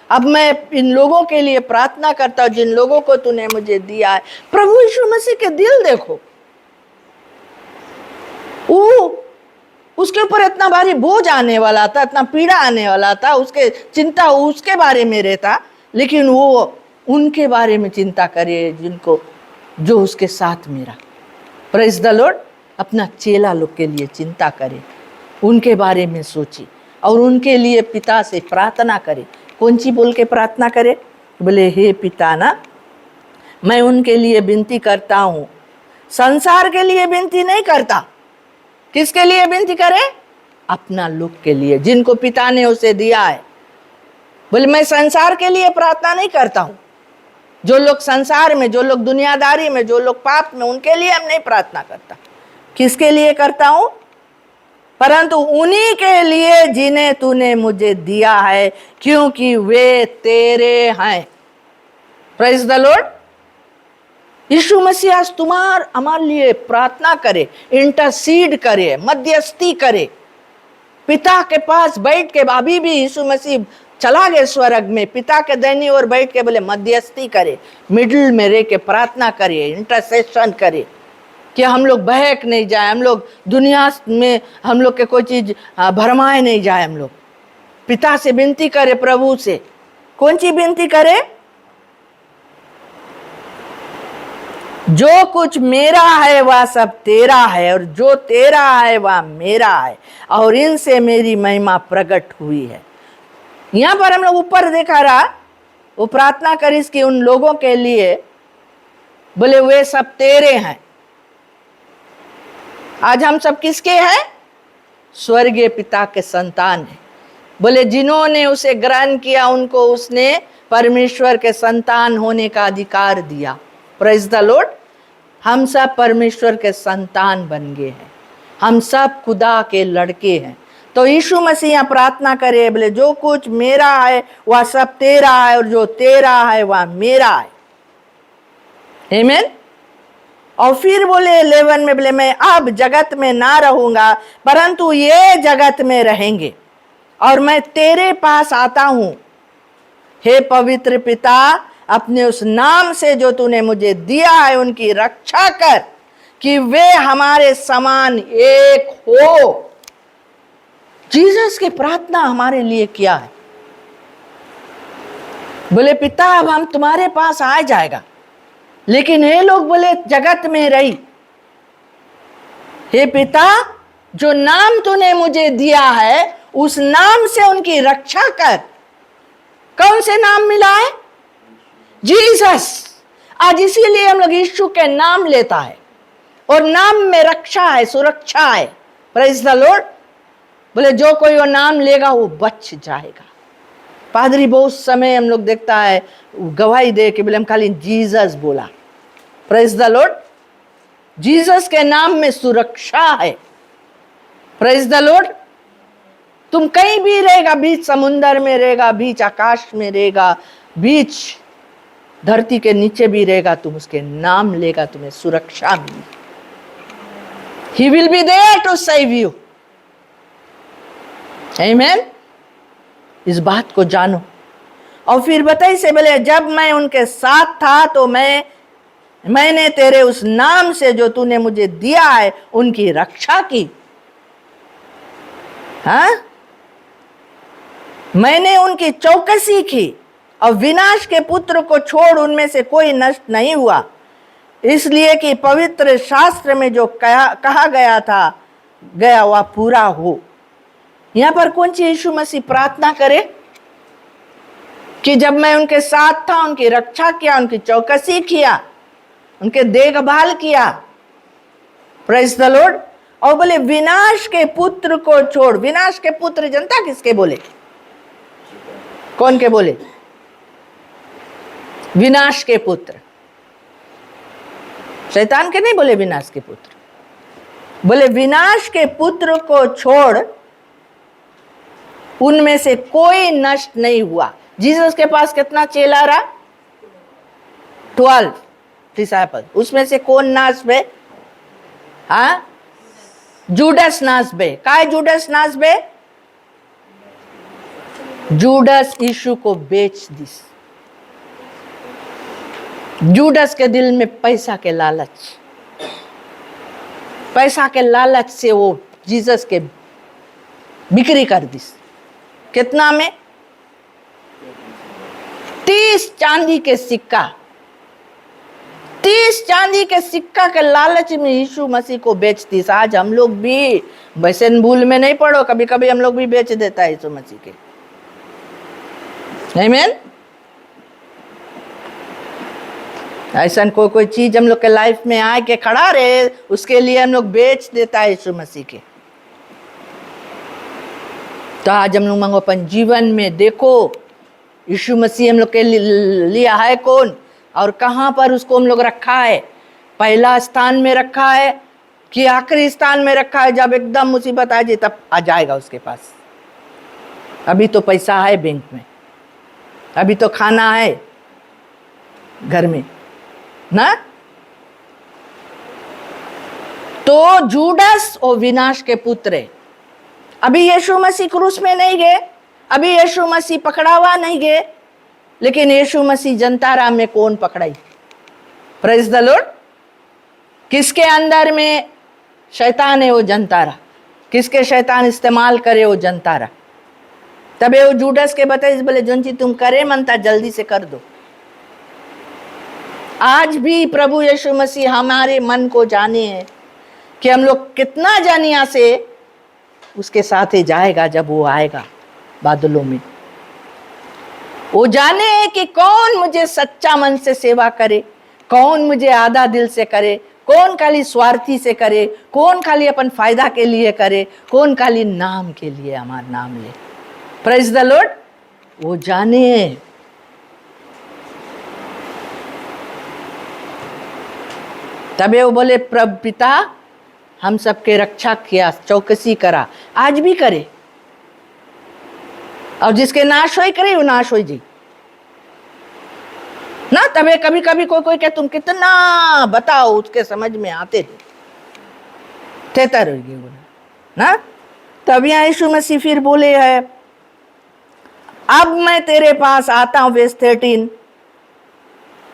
अब मैं इन लोगों के लिए प्रार्थना करता हूं जिन लोगों को तूने मुझे दिया है। प्रभु यीशु मसीह के दिल देखो, उसके ऊपर इतना भारी बोझ आने वाला था, इतना पीड़ा आने वाला था, उसके चिंता उसके बारे में रहता, लेकिन वो उनके बारे में चिंता करे जिनको, जो उसके साथ मेरा। Praise the Lord. अपना चेला लोग के लिए चिंता करे, उनके बारे में सोची और उनके लिए पिता से प्रार्थना करे। कौन सी बोल के प्रार्थना करे? बोले हे पिता ना, मैं उनके लिए विनती करता हूं। संसार के लिए विनती नहीं करता। किसके लिए विनती करे? अपना लोग के लिए, जिनको पिता ने उसे दिया है। बोले मैं संसार के लिए प्रार्थना नहीं करता हूं। जो लोग संसार में, जो लोग दुनियादारी में, जो लोग पाप में, उनके लिए हम नहीं प्रार्थना करता। किसके लिए करता हूं? परंतु उन्हीं के लिए जिन्हें तूने मुझे दिया है, क्योंकि वे तेरे हैं। Praise the Lord. Yeshu Masih आज हमारे लिए प्रार्थना करे, इंटरसीड करे, मध्यस्थी करे। पिता के पास बैठ के, अभी भी यीशु मसीह चला गए स्वर्ग में, पिता के दाहिनी ओर बैठ के बोले मध्यस्थी करे, मिडिल में रह के प्रार्थना करे, इंटरसेशन करे कि हम लोग बहक नहीं जाए, हम लोग दुनिया में हम लोग के कोई चीज भरमाए नहीं जाए। हम लोग पिता से विनती करे, प्रभु से। कौन सी विनती करे? जो कुछ मेरा है वह सब तेरा है, और जो तेरा है वह मेरा है, और इनसे मेरी महिमा प्रकट हुई है। यहां पर हम लोग ऊपर देखा रहा, वो प्रार्थना करी कि उन लोगों के लिए, बोले वे सब तेरे हैं। आज हम सब किसके हैं? स्वर्गीय पिता के संतान हैं। बोले जिन्होंने उसे ग्रहण किया उनको उसने परमेश्वर के संतान होने का अधिकार दिया। Praise the Lord. हम सब परमेश्वर के संतान बन गए हैं, हम सब खुदा के लड़के हैं। तो यीशु मसीह प्रार्थना करे, बोले जो कुछ मेरा है वह सब तेरा है, और जो तेरा है वह मेरा है। आमीन। और फिर बोले 11 में, बोले मैं अब जगत में ना रहूंगा, परंतु ये जगत में रहेंगे, और मैं तेरे पास आता हूं। हे पवित्र पिता, अपने उस नाम से जो तूने मुझे दिया है उनकी रक्षा कर, कि वे हमारे समान एक हो। जीसस की प्रार्थना हमारे लिए क्या है? बोले पिता अब हम तुम्हारे पास आ जाएगा, लेकिन ये लोग बोले जगत में रही। हे पिता, जो नाम तूने मुझे दिया है उस नाम से उनकी रक्षा कर। कौन से नाम मिला है? जीसस। आज इसीलिए हम लोग यीशु के नाम लेता है, और नाम में रक्षा है, सुरक्षा है। Praise the Lord. बोले जो कोई वो नाम लेगा वो बच जाएगा। पादरी बहुत समय हम लोग देखता है गवाही दे के, बोले हम खाली जीसस बोला। Praise the Lord. जीसस के नाम में सुरक्षा है। Praise the Lord. तुम कहीं भी रहेगा, बीच समुंदर में रहेगा, बीच आकाश में रहेगा, बीच धरती के नीचे भी रहेगा, तुम उसके नाम लेगा, तुम्हें सुरक्षा मिलेगी। He will be there to save you. Amen? इस बात को जानो। और फिर बताइए से, बोले जब मैं उनके साथ था तो मैंने तेरे उस नाम से जो तूने मुझे दिया है उनकी रक्षा की। हाँ, मैंने उनकी चौकसी की, और विनाश के पुत्र को छोड़ उनमें से कोई नष्ट नहीं हुआ। इसलिए कि पवित्र शास्त्र में जो कहा गया वह पूरा हो। यहां पर कौन सी यीशु मसीह प्रार्थना करे कि जब मैं उनके साथ था, उनकी रक्षा किया, उनकी चौकसी किया, उनके देखभाल किया, प्रेज द लॉर्ड। और बोले विनाश के पुत्र को छोड़। विनाश के पुत्र जनता किसके बोले? कौन के बोले? विनाश के पुत्र। शैतान के नहीं बोले विनाश के पुत्र, बोले विनाश के पुत्र को छोड़ उनमें से कोई नष्ट नहीं हुआ। जीसस के पास कितना चेला रहा? 12 डिसाइपल। उसमें से कौन नाश भे? हाँ, जूडस नाश भे। काय जूडस नाश भे? जूडस यीशु को बेच दिस। जूडस के दिल में पैसा के लालच, पैसा के लालच से वो जीसस के बिक्री कर दी। कितना में? 30 चांदी के सिक्का। 30 चांदी के सिक्का के लालच में यीशु मसीह को बेच दी। आज हम लोग भी वैसे भूल में नहीं पड़ो, कभी कभी हम लोग भी बेच देता है यीशु मसीह के। आमीन। ऐसा कोई चीज हम लोग के लाइफ में आए के खड़ा रहे, उसके लिए हम लोग बेच देता है यीशु मसीह के। तो आज हम लोग मांगो अपन जीवन में देखो यीशु मसीह हम लोग के लिए है कौन और कहां पर उसको हम लोग रखा है। पहला स्थान में रखा है कि आखिरी स्थान में रखा है? जब एकदम मुसीबत आ जाए तब आ जाएगा उसके पास। अभी तो पैसा है बैंक में, अभी तो खाना है घर में ना। तो जूडस और विनाश के पुत्र है। अभी यीशु मसीह क्रूस में नहीं गए, अभी यीशु मसीह पकड़ा हुआ नहीं गए, लेकिन यीशु मसीह जनतारा में कौन पकड़ाई? Praise the Lord. किसके अंदर में शैतान है? वो जनतारा। किसके शैतान इस्तेमाल करे? वो जनतारा। तबे वो जूडस के बताइए, बोले जोन चीज तुम करे मनता जल्दी से कर दो। आज भी प्रभु यीशु मसीह हमारे मन को जाने हैं कि हम लोग कितना जानिया से उसके साथ ही जाएगा जब वो आएगा बादलों में। वो जाने कि कौन मुझे सच्चा मन से सेवा करे, कौन मुझे आधा दिल से करे, कौन खाली स्वार्थी से करे, कौन खाली अपन फायदा के लिए करे, कौन खाली नाम के लिए हमारा नाम ले। Praise the Lord. वो जाने। तबे वो बोले प्रभु पिता हम सबके रक्षा किया, चौकसी करा, आज भी करे। और जिसके नाश होई करे वो नाश होई जी ना। तबे कभी कभी कोई कहे तुम कितना बताओ उसके समझ में आते थे रहेगी ना। तब यहाँ यीशु मसीह फिर बोले है अब मैं तेरे पास आता हूं, वर्स 13,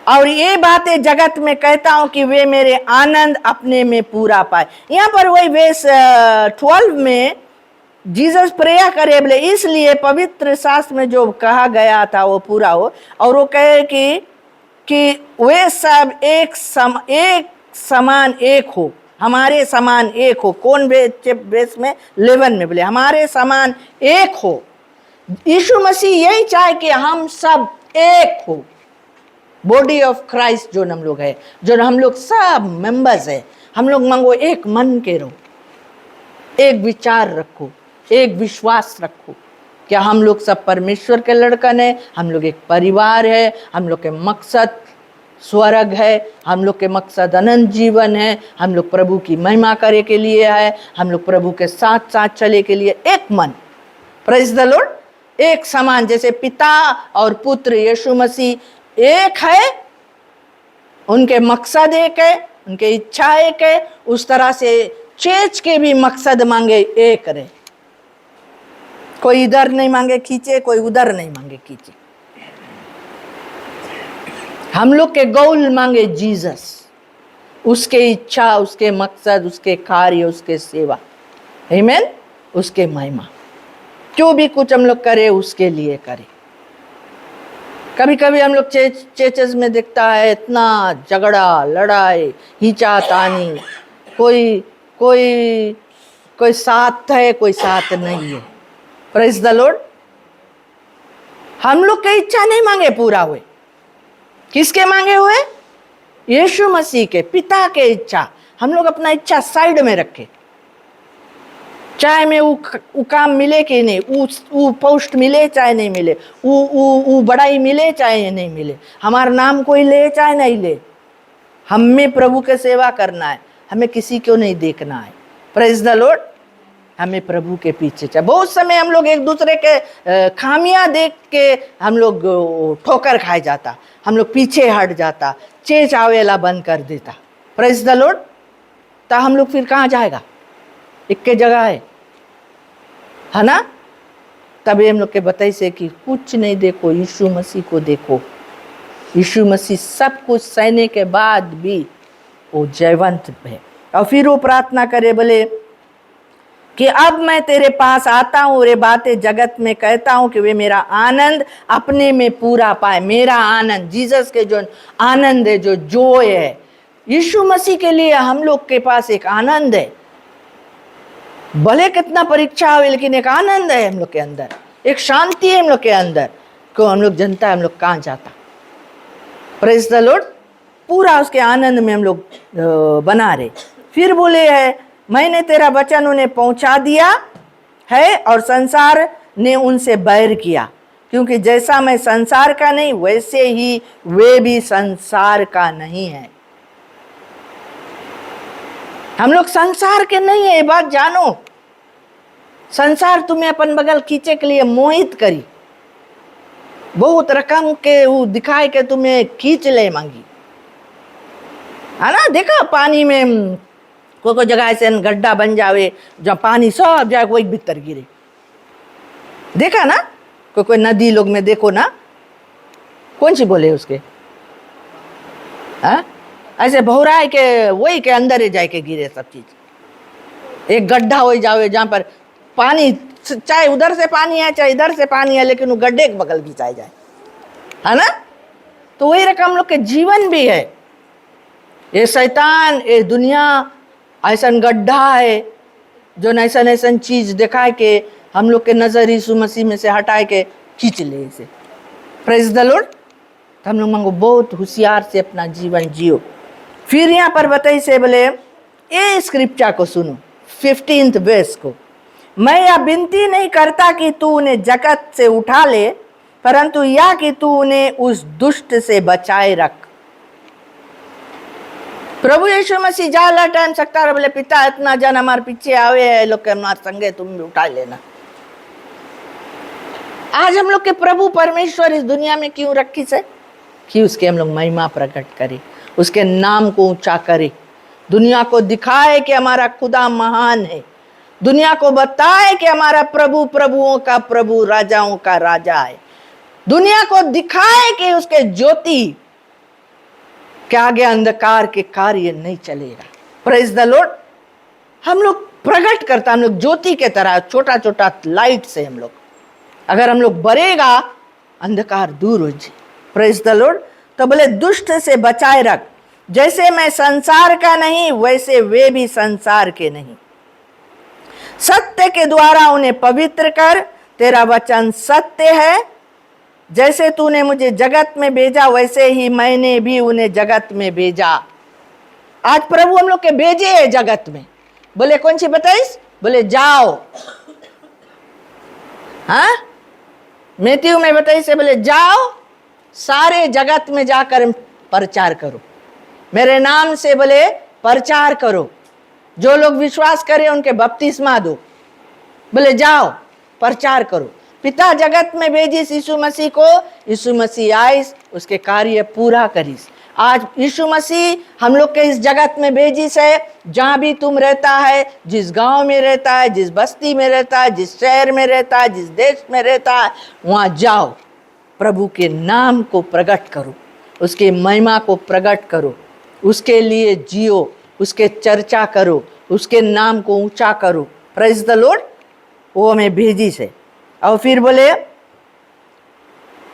और ये बातें जगत में कहता हूं कि वे मेरे आनंद अपने में पूरा पाए। यहां पर वही वर्स 12 में जीसस प्रेयर करे, बोले इसलिए पवित्र शास्त्र में जो कहा गया था वो पूरा हो। और वो कहे कि वे सब एक समान एक हो, हमारे समान एक हो। कौन बेस में 11 में बोले हमारे समान एक हो। यीशु मसीह यही चाहे कि हम सब एक हो। बॉडी ऑफ क्राइस्ट जो हम लोग है, जो हम लोग सब मेंबर्स है, हम लोग मांगो एक मन के रहो, एक विचार रखो, एक विश्वास रखो क्या हम लोग सब परमेश्वर के लड़कन है, हम लोग एक परिवार है, हम लोग के मकसद स्वर्ग है, हम लोग के मकसद अनंत जीवन है, हम लोग प्रभु की महिमा करे के लिए है, हम लोग प्रभु के साथ साथ चले के लिए एक मन। Praise the Lord. एक समान, जैसे पिता और पुत्र यीशु मसीह एक है, उनके मकसद एक है, उनके इच्छा एक है, उस तरह से चर्च के भी मकसद मांगे एक रहे। कोई इधर नहीं मांगे खींचे, कोई उधर नहीं मांगे खींचे। हम लोग के गोल मांगे जीसस, उसके इच्छा, उसके मकसद, उसके कार्य, उसके सेवा, आमीन, उसके महिमा। जो भी कुछ हम लोग करे उसके लिए करे। कभी कभी हम लोग चर्चेस में दिखता है इतना झगड़ा, लड़ाई, हिंचातानी, कोई कोई कोई साथ है, कोई साथ नहीं है। Praise the Lord. हम लोग की इच्छा नहीं मांगे पूरा हुए, किसके मांगे हुए? यीशु मसीह के, पिता के इच्छा। हम लोग अपना इच्छा साइड में रखे, चाहे में वो काम मिले कि नहीं, वो पोस्ट मिले चाहे नहीं मिले, वो बड़ाई मिले चाहे नहीं मिले, हमारा नाम कोई ले चाहे नहीं ले, हमें प्रभु के सेवा करना है, हमें किसी को नहीं देखना है। Praise the Lord. हमें प्रभु के पीछे चाहिए। बहुत समय हम लोग एक दूसरे के खामियां देख के हम लोग ठोकर खाए जाता, हम लोग पीछे हट जाता, चेच आवेला बंद कर देता। Praise the Lord. तो हम लोग फिर कहाँ जाएगा? एक के जगह है ना। तभी हम लोग के बताई से कि कुछ नहीं देखो, यीशु मसीह को देखो। यीशु मसीह सब कुछ सहने के बाद भी वो जयवंत है। और फिर वो प्रार्थना करे, बोले कि अब मैं तेरे पास आता हूँ और ये बातें जगत में कहता हूँ कि वे मेरा आनंद अपने में पूरा पाए। मेरा आनंद, जीसस के जो आनंद है, जो जॉय है, यीशु मसीह के लिए हम लोग के पास एक आनंद है। भले कितना परीक्षा हो, लेकिन एक आनंद है हम लोग के अंदर, एक शांति है हम लोग के अंदर, क्यों हम लोग जनता है हम लोग कहाँ जाता। Praise the Lord. पूरा उसके आनंद में हम लोग बना रहे। फिर बोले है, मैंने तेरा वचन उन्हें पहुंचा दिया है और संसार ने उनसे बैर किया, क्योंकि जैसा मैं संसार का नहीं वैसे ही वे भी संसार का नहीं है। हम लोग संसार के नहीं है, ये बात जानो। संसार तुम्हें अपन बगल खींचे के लिए मोहित करी, बहुत रकम के वो दिखाए के तुम्हें खींच ले मांगी, है ना। देखा पानी में कोई जगह ऐसे गड्ढा बन जावे जहाँ पानी सब जाए, वही भीतर गिरे। देखा ना, कोई नदी लोग में देखो ना, कौन सी बोले उसके, हाँ ऐसे भौराए के वही के अंदर ही जाए के गिरे सब चीज। एक गड्ढा हो जावे जहाँ पर पानी, चाहे उधर से पानी है चाहे इधर से पानी है, लेकिन वो गड्ढे के बगल घिंचाए जाए, है ना। तो वही रकम लोग के जीवन भी है। ये शैतान, ये दुनिया ऐसा गड्ढा है जो ऐसा चीज दिखाए के हम लोग के नजर यीशु मसीह में से हटाए के खींच ले इसे। Praise the Lord. तो हम लोग मांगो बहुत होशियार से अपना जीवन जियो। फिर यहाँ पर बताई से बोले, ये स्क्रिप्चर को सुनो, 15th वर्स को, मैं यह विनती नहीं करता कि तू उन्हें जगत से उठा ले, परंतु यह कि तू उन्हें उस दुष्ट से बचाए रख। प्रभु यीशु मसीह जाला टाइम सकता है, बोले पिता इतना जन हमारे पीछे आवे है, लोग के हमारे संगे तुम भी उठा लेना। आज हम लोग के प्रभु परमेश्वर इस दुनिया में क्यों रखी से? कि उसके हम लोग महिमा प्रकट करें, उसके नाम को ऊंचा करें, दुनिया को दिखाए कि हमारा खुदा महान है, दुनिया को बताए कि हमारा प्रभु प्रभुओं का प्रभु, राजाओं का राजा है, दुनिया को दिखाए कि उसके ज्योति के आगे अंधकार के कार्य नहीं चलेगा। Praise the Lord. हम लोग प्रकट करता, हम लोग ज्योति के तरह छोटा छोटा लाइट से हम लोग, अगर हम लोग बरेगा अंधकार दूर हो जाए। Praise the Lord. तो बोले दुष्ट से बचाए रख, जैसे मैं संसार का नहीं वैसे वे भी संसार के नहीं। सत्य के द्वारा उन्हें पवित्र कर, तेरा वचन सत्य है। जैसे तूने मुझे जगत में भेजा वैसे ही मैंने भी उन्हें जगत में भेजा। आज प्रभु हम लोग के भेजे है जगत में। बोले कौन सी बताइस? बोले जाओ, हाँ मैथ्यू में बताइए से, बोले जाओ सारे जगत में जाकर प्रचार करो, मेरे नाम से बोले प्रचार करो, जो लोग विश्वास करें उनके बपतिस्मा दो। बोले जाओ प्रचार करो। पिता जगत में भेजिस यीशु मसीह को, यीशु मसीह आइस उसके कार्य पूरा करिस। आज यीशु मसीह हम लोग के इस जगत में भेजिस है। जहाँ भी तुम रहता है, जिस गांव में रहता है, जिस बस्ती में रहता है, जिस शहर में रहता है, जिस देश में रहता है, वहाँ जाओ, प्रभु के नाम को प्रकट करो, उसके महिमा को प्रकट करो, उसके लिए जियो, उसके चर्चा करो, उसके नाम को ऊंचा करो। Praise the Lord. वो हमें भेजी से। और फिर बोले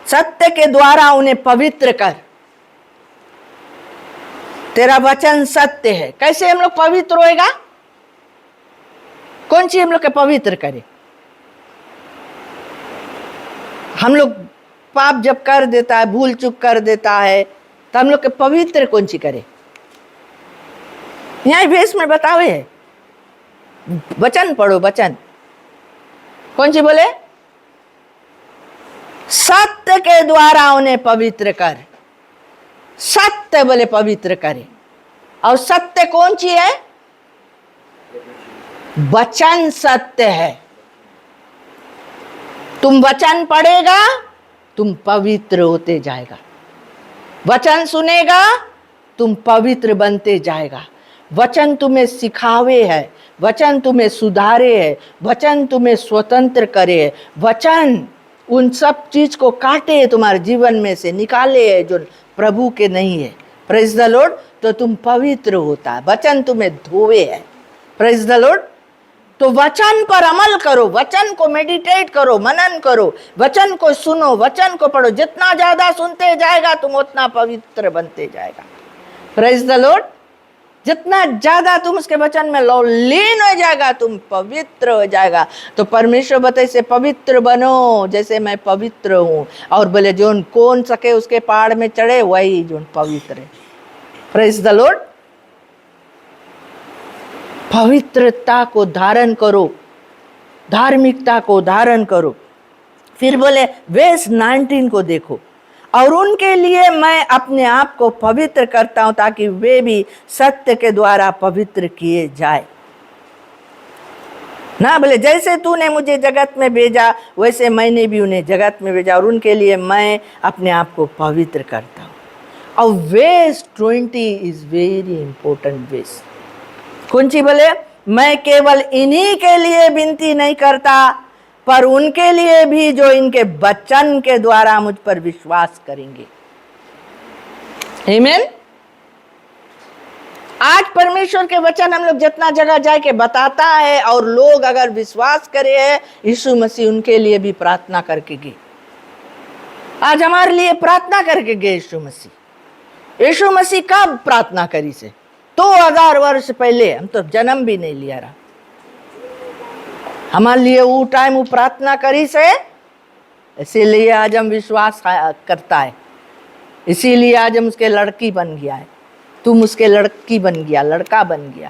सत्य के द्वारा उन्हें पवित्र कर। तेरा वचन सत्य है। कैसे हम लोग पवित्र होएगा? कौन सी हम लोग के पवित्र करे? हम लोग पाप जब कर देता है, भूल चूक कर देता है, तो हम लोग के पवित्र कौन सी करे? यहां वेश में बतावे है। वचन पढ़ो, वचन कौन सी बोले? सत्य के द्वारा उन्हें पवित्र कर। सत्य बोले पवित्र करे। और सत्य कौन सी है? वचन सत्य है। तुम वचन पढ़ेगा, तुम पवित्र होते जाएगा। वचन सुनेगा, तुम पवित्र बनते जाएगा। वचन तुम्हें सिखावे है, वचन तुम्हें सुधारे है, वचन तुम्हें स्वतंत्र करे है। वचन उन सब चीज को काटे है, तुम्हारे जीवन में से निकाले है जो प्रभु के नहीं है। Praise the Lord. तो तुम पवित्र होता है। वचन तुम्हें धोवे है। Praise the Lord. तो वचन पर अमल करो, वचन को मेडिटेट करो, मनन करो, वचन को सुनो, वचन को पढ़ो। जितना ज्यादा सुनते जाएगा तुम उतना पवित्र बनते जाएगा। Praise the Lord. जितना ज्यादा तुम उसके वचन में लीन हो जाएगा, तुम पवित्र हो जाएगा। तो परमेश्वर बताए से पवित्र बनो जैसे मैं पवित्र हूं। और बोले जोन कौन सके उसके पहाड़ में चढ़े, वही जोन पवित्र है। Praise the Lord. पवित्रता को धारण करो, धार्मिकता को धारण करो। फिर बोले वर्स 19 को देखो। और उनके लिए मैं अपने आप को पवित्र करता हूं ताकि वे भी सत्य के द्वारा पवित्र किए जाए ना। बोले जैसे तूने मुझे जगत में भेजा वैसे मैंने भी उन्हें जगत में भेजा, और उनके लिए मैं अपने आप को पवित्र करता हूं। और verse 20 is very important verse. कौन सी बोले? मैं केवल इन्हीं के लिए विनती नहीं करता पर उनके लिए भी जो इनके वचन के द्वारा मुझ पर विश्वास करेंगे। आमीन। आज परमेश्वर के वचन हम लोग जितना जगह जाके बताता है, और लोग अगर विश्वास करे है, यीशु मसीह उनके लिए भी प्रार्थना करके गए। आज हमारे लिए प्रार्थना करके गए यीशु मसीह। यीशु मसीह कब प्रार्थना करी से? 2000 वर्ष पहले। हम तो जन्म भी नहीं लिया रहा। हमारे लिए वो टाइम वो प्रार्थना करी से, इसीलिए आज हम विश्वास करता है। इसीलिए आज हम उसके लड़की बन गया है। तुम उसके लड़की बन गया, लड़का बन गया।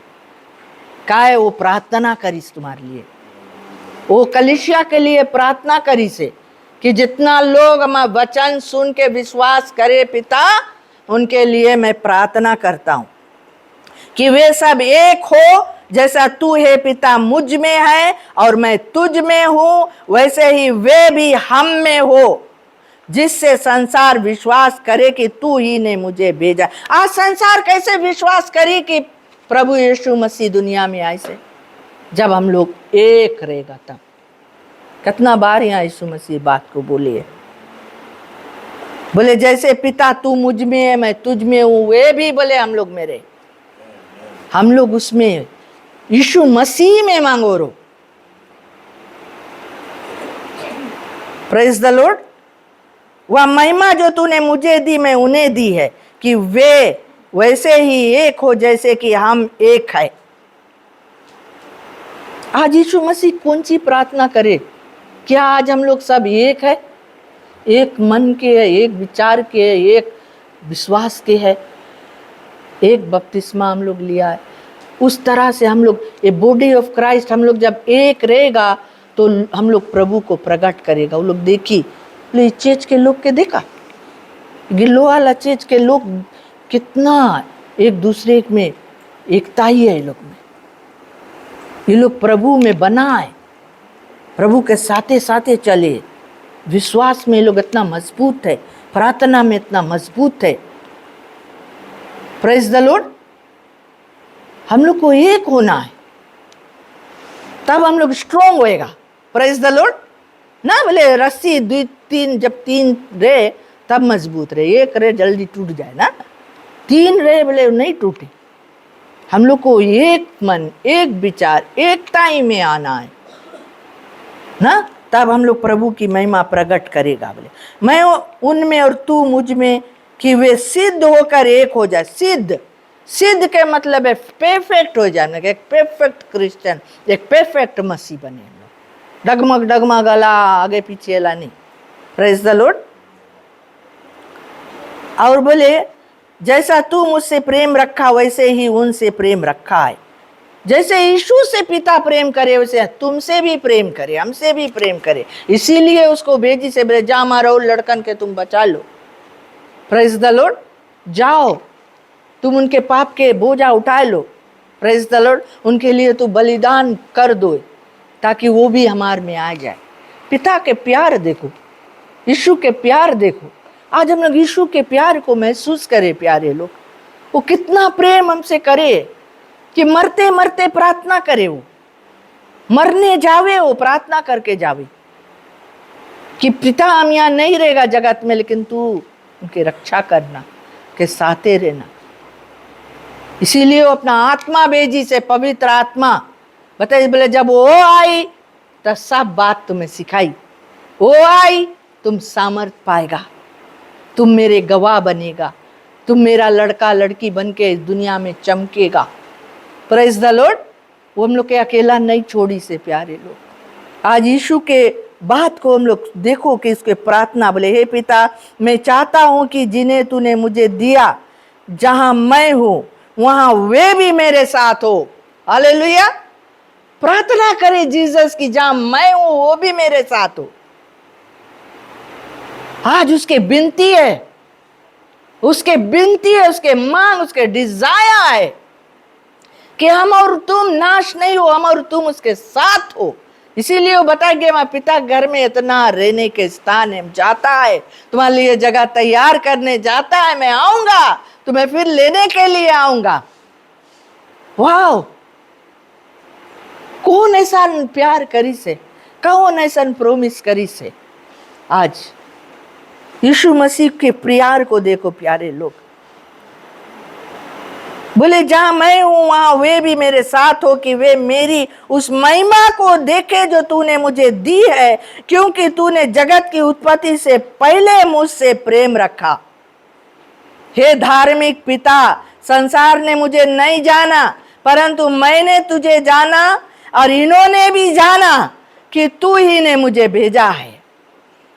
का है वो प्रार्थना करीस तुम्हारे लिए, वो कलीसिया के लिए प्रार्थना करी से कि जितना लोग हमारा वचन सुन के विश्वास करे पिता, उनके लिए मैं प्रार्थना करता हूं कि वे सब एक हो जैसा तू है पिता मुझ में है और मैं तुझ में हूं, वैसे ही वे भी हम में हो, जिससे संसार विश्वास करे कि तू ही ने मुझे भेजा। आज संसार कैसे विश्वास करे कि प्रभु यीशु मसीह दुनिया में आए से? जब हम लोग एक रहेगा तब। कितना बार यहाँ यीशु मसीह बात को बोले है। बोले जैसे पिता तू मुझ में है मैं तुझ में हूं, वे भी बोले हम लोग मेरे। हम लोग उसमें यीशु मसीह में मांगो रो। Praise the Lord. वह महिमा जो तूने मुझे दी मैं उन्हें दी है कि वे वैसे ही एक हो जैसे कि हम एक है। आज यीशु मसीह कौन सी प्रार्थना करे? क्या आज हम लोग सब एक है? एक मन के है, एक विचार के है, एक विश्वास के है, एक बपतिस्मा हम लोग लिया है। उस तरह से हम लोग ये बॉडी ऑफ क्राइस्ट, हम लोग जब एक रहेगा तो हम लोग प्रभु को प्रकट करेगा। वो लोग देखी चेच के लोग के देखा, गिलो वाला चेच के लोग कितना एक दूसरे में एकता ही है। ये लोग प्रभु में बना है, प्रभु के साथे साथे चले। विश्वास में ये लोग इतना मजबूत है, प्रार्थना में इतना मजबूत है। Praise the Lord. हम लोग को एक होना है, तब हम लोग स्ट्रोंग होएगा। प्रेज द लॉर्ड ना। बोले रस्सी 2-3, जब 3 रहे तब मजबूत रहे, एक रहे जल्दी टूट जाए ना। 3 रहे बोले नहीं टूटे। हम लोग को एक मन, एक विचार, एकता ही में आना है ना। तब हम लोग प्रभु की महिमा प्रकट करेगा। बोले मैं उनमें और तू मुझ में, कि वे सिद्ध होकर एक हो जाए। सिद्ध, सिद्ध के मतलब है परफेक्ट हो जाने, एक परफेक्ट क्रिश्चियन, एक परफेक्ट मसीह बने हम लोग। डगमग डगमग अला आगे पीछे अला नहीं। Praise the Lord. और बोले जैसा तू मुझसे प्रेम रखा वैसे ही उनसे प्रेम रखा है। जैसे यीशु से पिता प्रेम करे वैसे तुमसे भी प्रेम करे, हमसे भी प्रेम करे। इसीलिए उसको भेजी से बोले जा मारो लड़कन के तुम बचा लो। Praise the Lord. जाओ तुम उनके पाप के बोझा उठा लो। Praise the Lord. उनके लिए तू बलिदान कर दो ताकि वो भी हमारे में आ जाए। पिता के प्यार देखो, यीशु के प्यार देखो। आज हम लोग यीशु के प्यार को महसूस करें प्यारे लोग। वो कितना प्रेम हमसे करे कि मरते मरते प्रार्थना करे, वो मरने जावे वो प्रार्थना करके जावे कि पिता हम यहाँ नहीं रहेगा जगत में, लेकिन तू उनकी रक्षा करना, के साथे रहना। इसीलिए वो अपना आत्मा भेजी से, पवित्र आत्मा। बताइए बोले जब वो आई तो सब बात तुम्हें सिखाई। वो आई तुम सामर्थ पाएगा, तुम मेरे गवाह बनेगा, तुम मेरा लड़का लड़की बन के इस दुनिया में चमकेगा। Praise the Lord. वो हम लोग के अकेला नहीं छोड़ी से प्यारे लोग। आज यीशु के बात को हम लोग देखो कि इसके प्रार्थना बोले हे पिता मैं चाहता हूं कि जिन्हें तूने मुझे दिया, जहां मैं हूं वहां वे भी मेरे साथ हो। हालेलुया। प्रार्थना करे जीसस की जहां मैं हूं वो भी मेरे साथ हो। आज उसके विनती है, उसके विनती है, उसके मांग, उसके डिजायर है कि हम और तुम नाश नहीं हो, हम और तुम उसके साथ हो। इसीलिए वो बता गया मैं पिता घर में इतना रहने के स्थान है, जाता है तुम्हारे लिए जगह तैयार करने जाता है, मैं आऊंगा तुम्हें फिर लेने के लिए आऊंगा। वाह, कौन ऐसा प्यार करी से, कौन ऐसा प्रोमिस करी से। आज यीशु मसीह के प्यार को देखो प्यारे लोग। बोले जहां मैं हूं वहां वे भी मेरे साथ हो, कि वे मेरी उस महिमा को देखे जो तूने मुझे दी है, क्योंकि तूने जगत की उत्पत्ति से पहले मुझसे प्रेम रखा। हे धार्मिक पिता, संसार ने मुझे नहीं जाना, परंतु मैंने तुझे जाना और इन्होंने भी जाना कि तू ही ने मुझे भेजा है।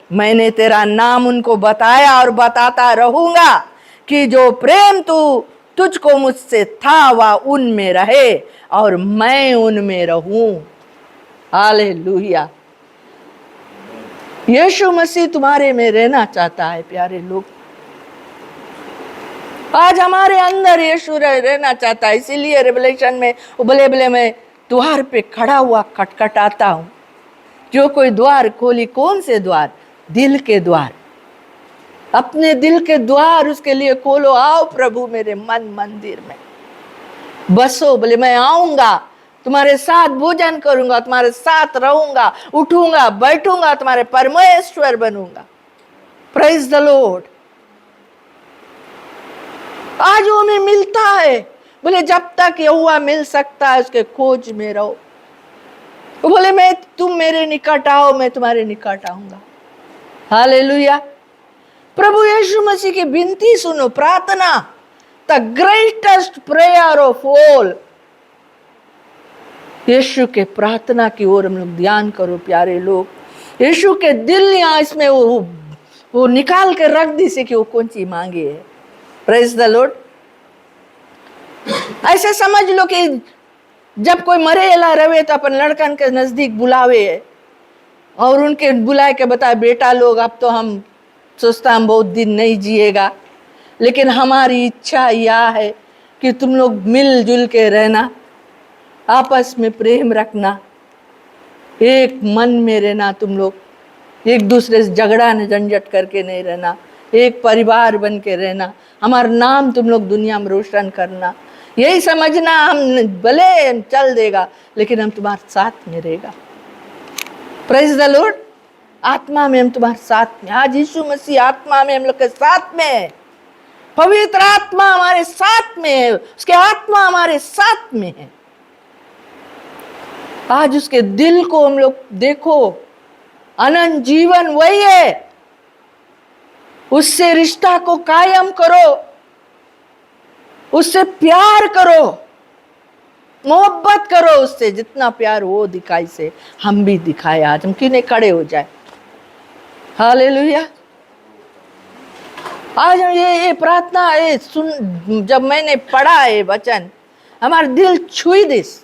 मैंने तेरा नाम उनको बताया और बताता रहूंगा कि जो प्रेम तू तुझको मुझसे था वह उनमें रहे और मैं उनमें रहूं। हालेलुया। यीशु मसीह तुम्हारे में रहना चाहता है प्यारे लोग। आज हमारे अंदर यीशु रहना चाहता है। इसीलिए रेवलेशन में बोले बोले मैं द्वार पे खड़ा हुआ खटखटाता हूं, जो कोई द्वार खोली। कौन से द्वार? दिल के द्वार। अपने दिल के द्वार उसके लिए खोलो। आओ प्रभु मेरे मन मंदिर में बसो। बोले मैं आऊंगा, तुम्हारे साथ भोजन करूंगा, तुम्हारे साथ रहूंगा, उठूंगा बैठूंगा, तुम्हारे परमेश्वर बनूंगा। Praise the Lord. आज वो हमें मिलता है। बोले जब तक यहोवा मिल सकता है उसके खोज में रहो। वो बोले मैं तुम मेरे निकट आओ, मैं तुम्हारे निकट आऊंगा। हालेलुया। प्रभु यीशु मसीह की विनती सुनो, प्रार्थना, the greatest prayer of all. Yeshu के प्रार्थना की ओर हम लोग ध्यान करो प्यारे लोग। यीशु के दिल यहाँ इसमें वो निकाल के रख दी से कि वो कौन सी मांगे है। Praise the Lord. ऐसे समझ लो कि जब कोई मरेला रवे तो अपन लड़कन के नजदीक बुलावे और उनके बुलाए के बताए बेटा लोग अब तो हम सोचता हम बहुत दिन नहीं जिएगा, लेकिन हमारी इच्छा यह है कि तुम लोग मिलजुल के रहना, आपस में प्रेम रखना, एक मन में रहना, तुम लोग एक दूसरे से झगड़ा न झंझट करके नहीं रहना, एक परिवार बन के रहना, हमारा नाम तुम लोग दुनिया में रोशन करना। यही समझना हम भले चल देगा लेकिन हम तुम्हारे साथ में रहेगा। Praise the Lord. आत्मा में हम तुम्हारे साथ में। आज यीशु मसीह आत्मा में हम लोग के साथ में है। पवित्र आत्मा हमारे साथ में है, उसके आत्मा हमारे साथ में है। आज उसके दिल को हम लोग देखो अनंत जीवन वही है। उससे रिश्ता को कायम करो, उससे प्यार करो, मोहब्बत करो उससे। जितना प्यार वो दिखाई से हम भी दिखाए। आज हम क्यों नहीं खड़े हो जाए? हालेलुया। आज हम ये प्रार्थना सुन, जब मैंने पढ़ा ये वचन, हमारा दिल छुई दिस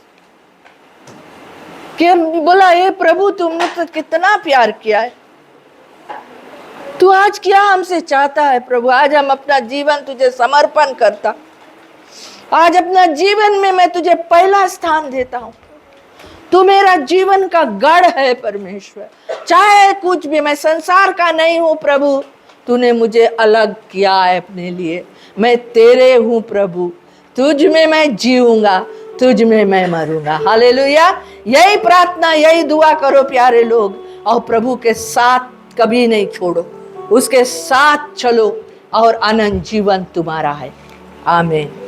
कि बोला, हे प्रभु तुमने तो कितना प्यार किया है, तू आज क्या हमसे चाहता है प्रभु। आज हम अपना जीवन तुझे समर्पण करता, आज अपना जीवन में मैं तुझे पहला स्थान देता हूं। तू मेरा जीवन का गढ़ है परमेश्वर। चाहे कुछ भी, मैं संसार का नहीं हूं प्रभु, तूने मुझे अलग किया है अपने लिए। मैं तेरे हूं प्रभु, तुझ में मैं जीऊंगा, तुझ में मैं मरूंगा। हालेलुया। यही प्रार्थना, यही दुआ करो प्यारे लोग, और प्रभु के साथ कभी नहीं छोड़ो, उसके साथ चलो और अनंत जीवन तुम्हारा है। आमीन।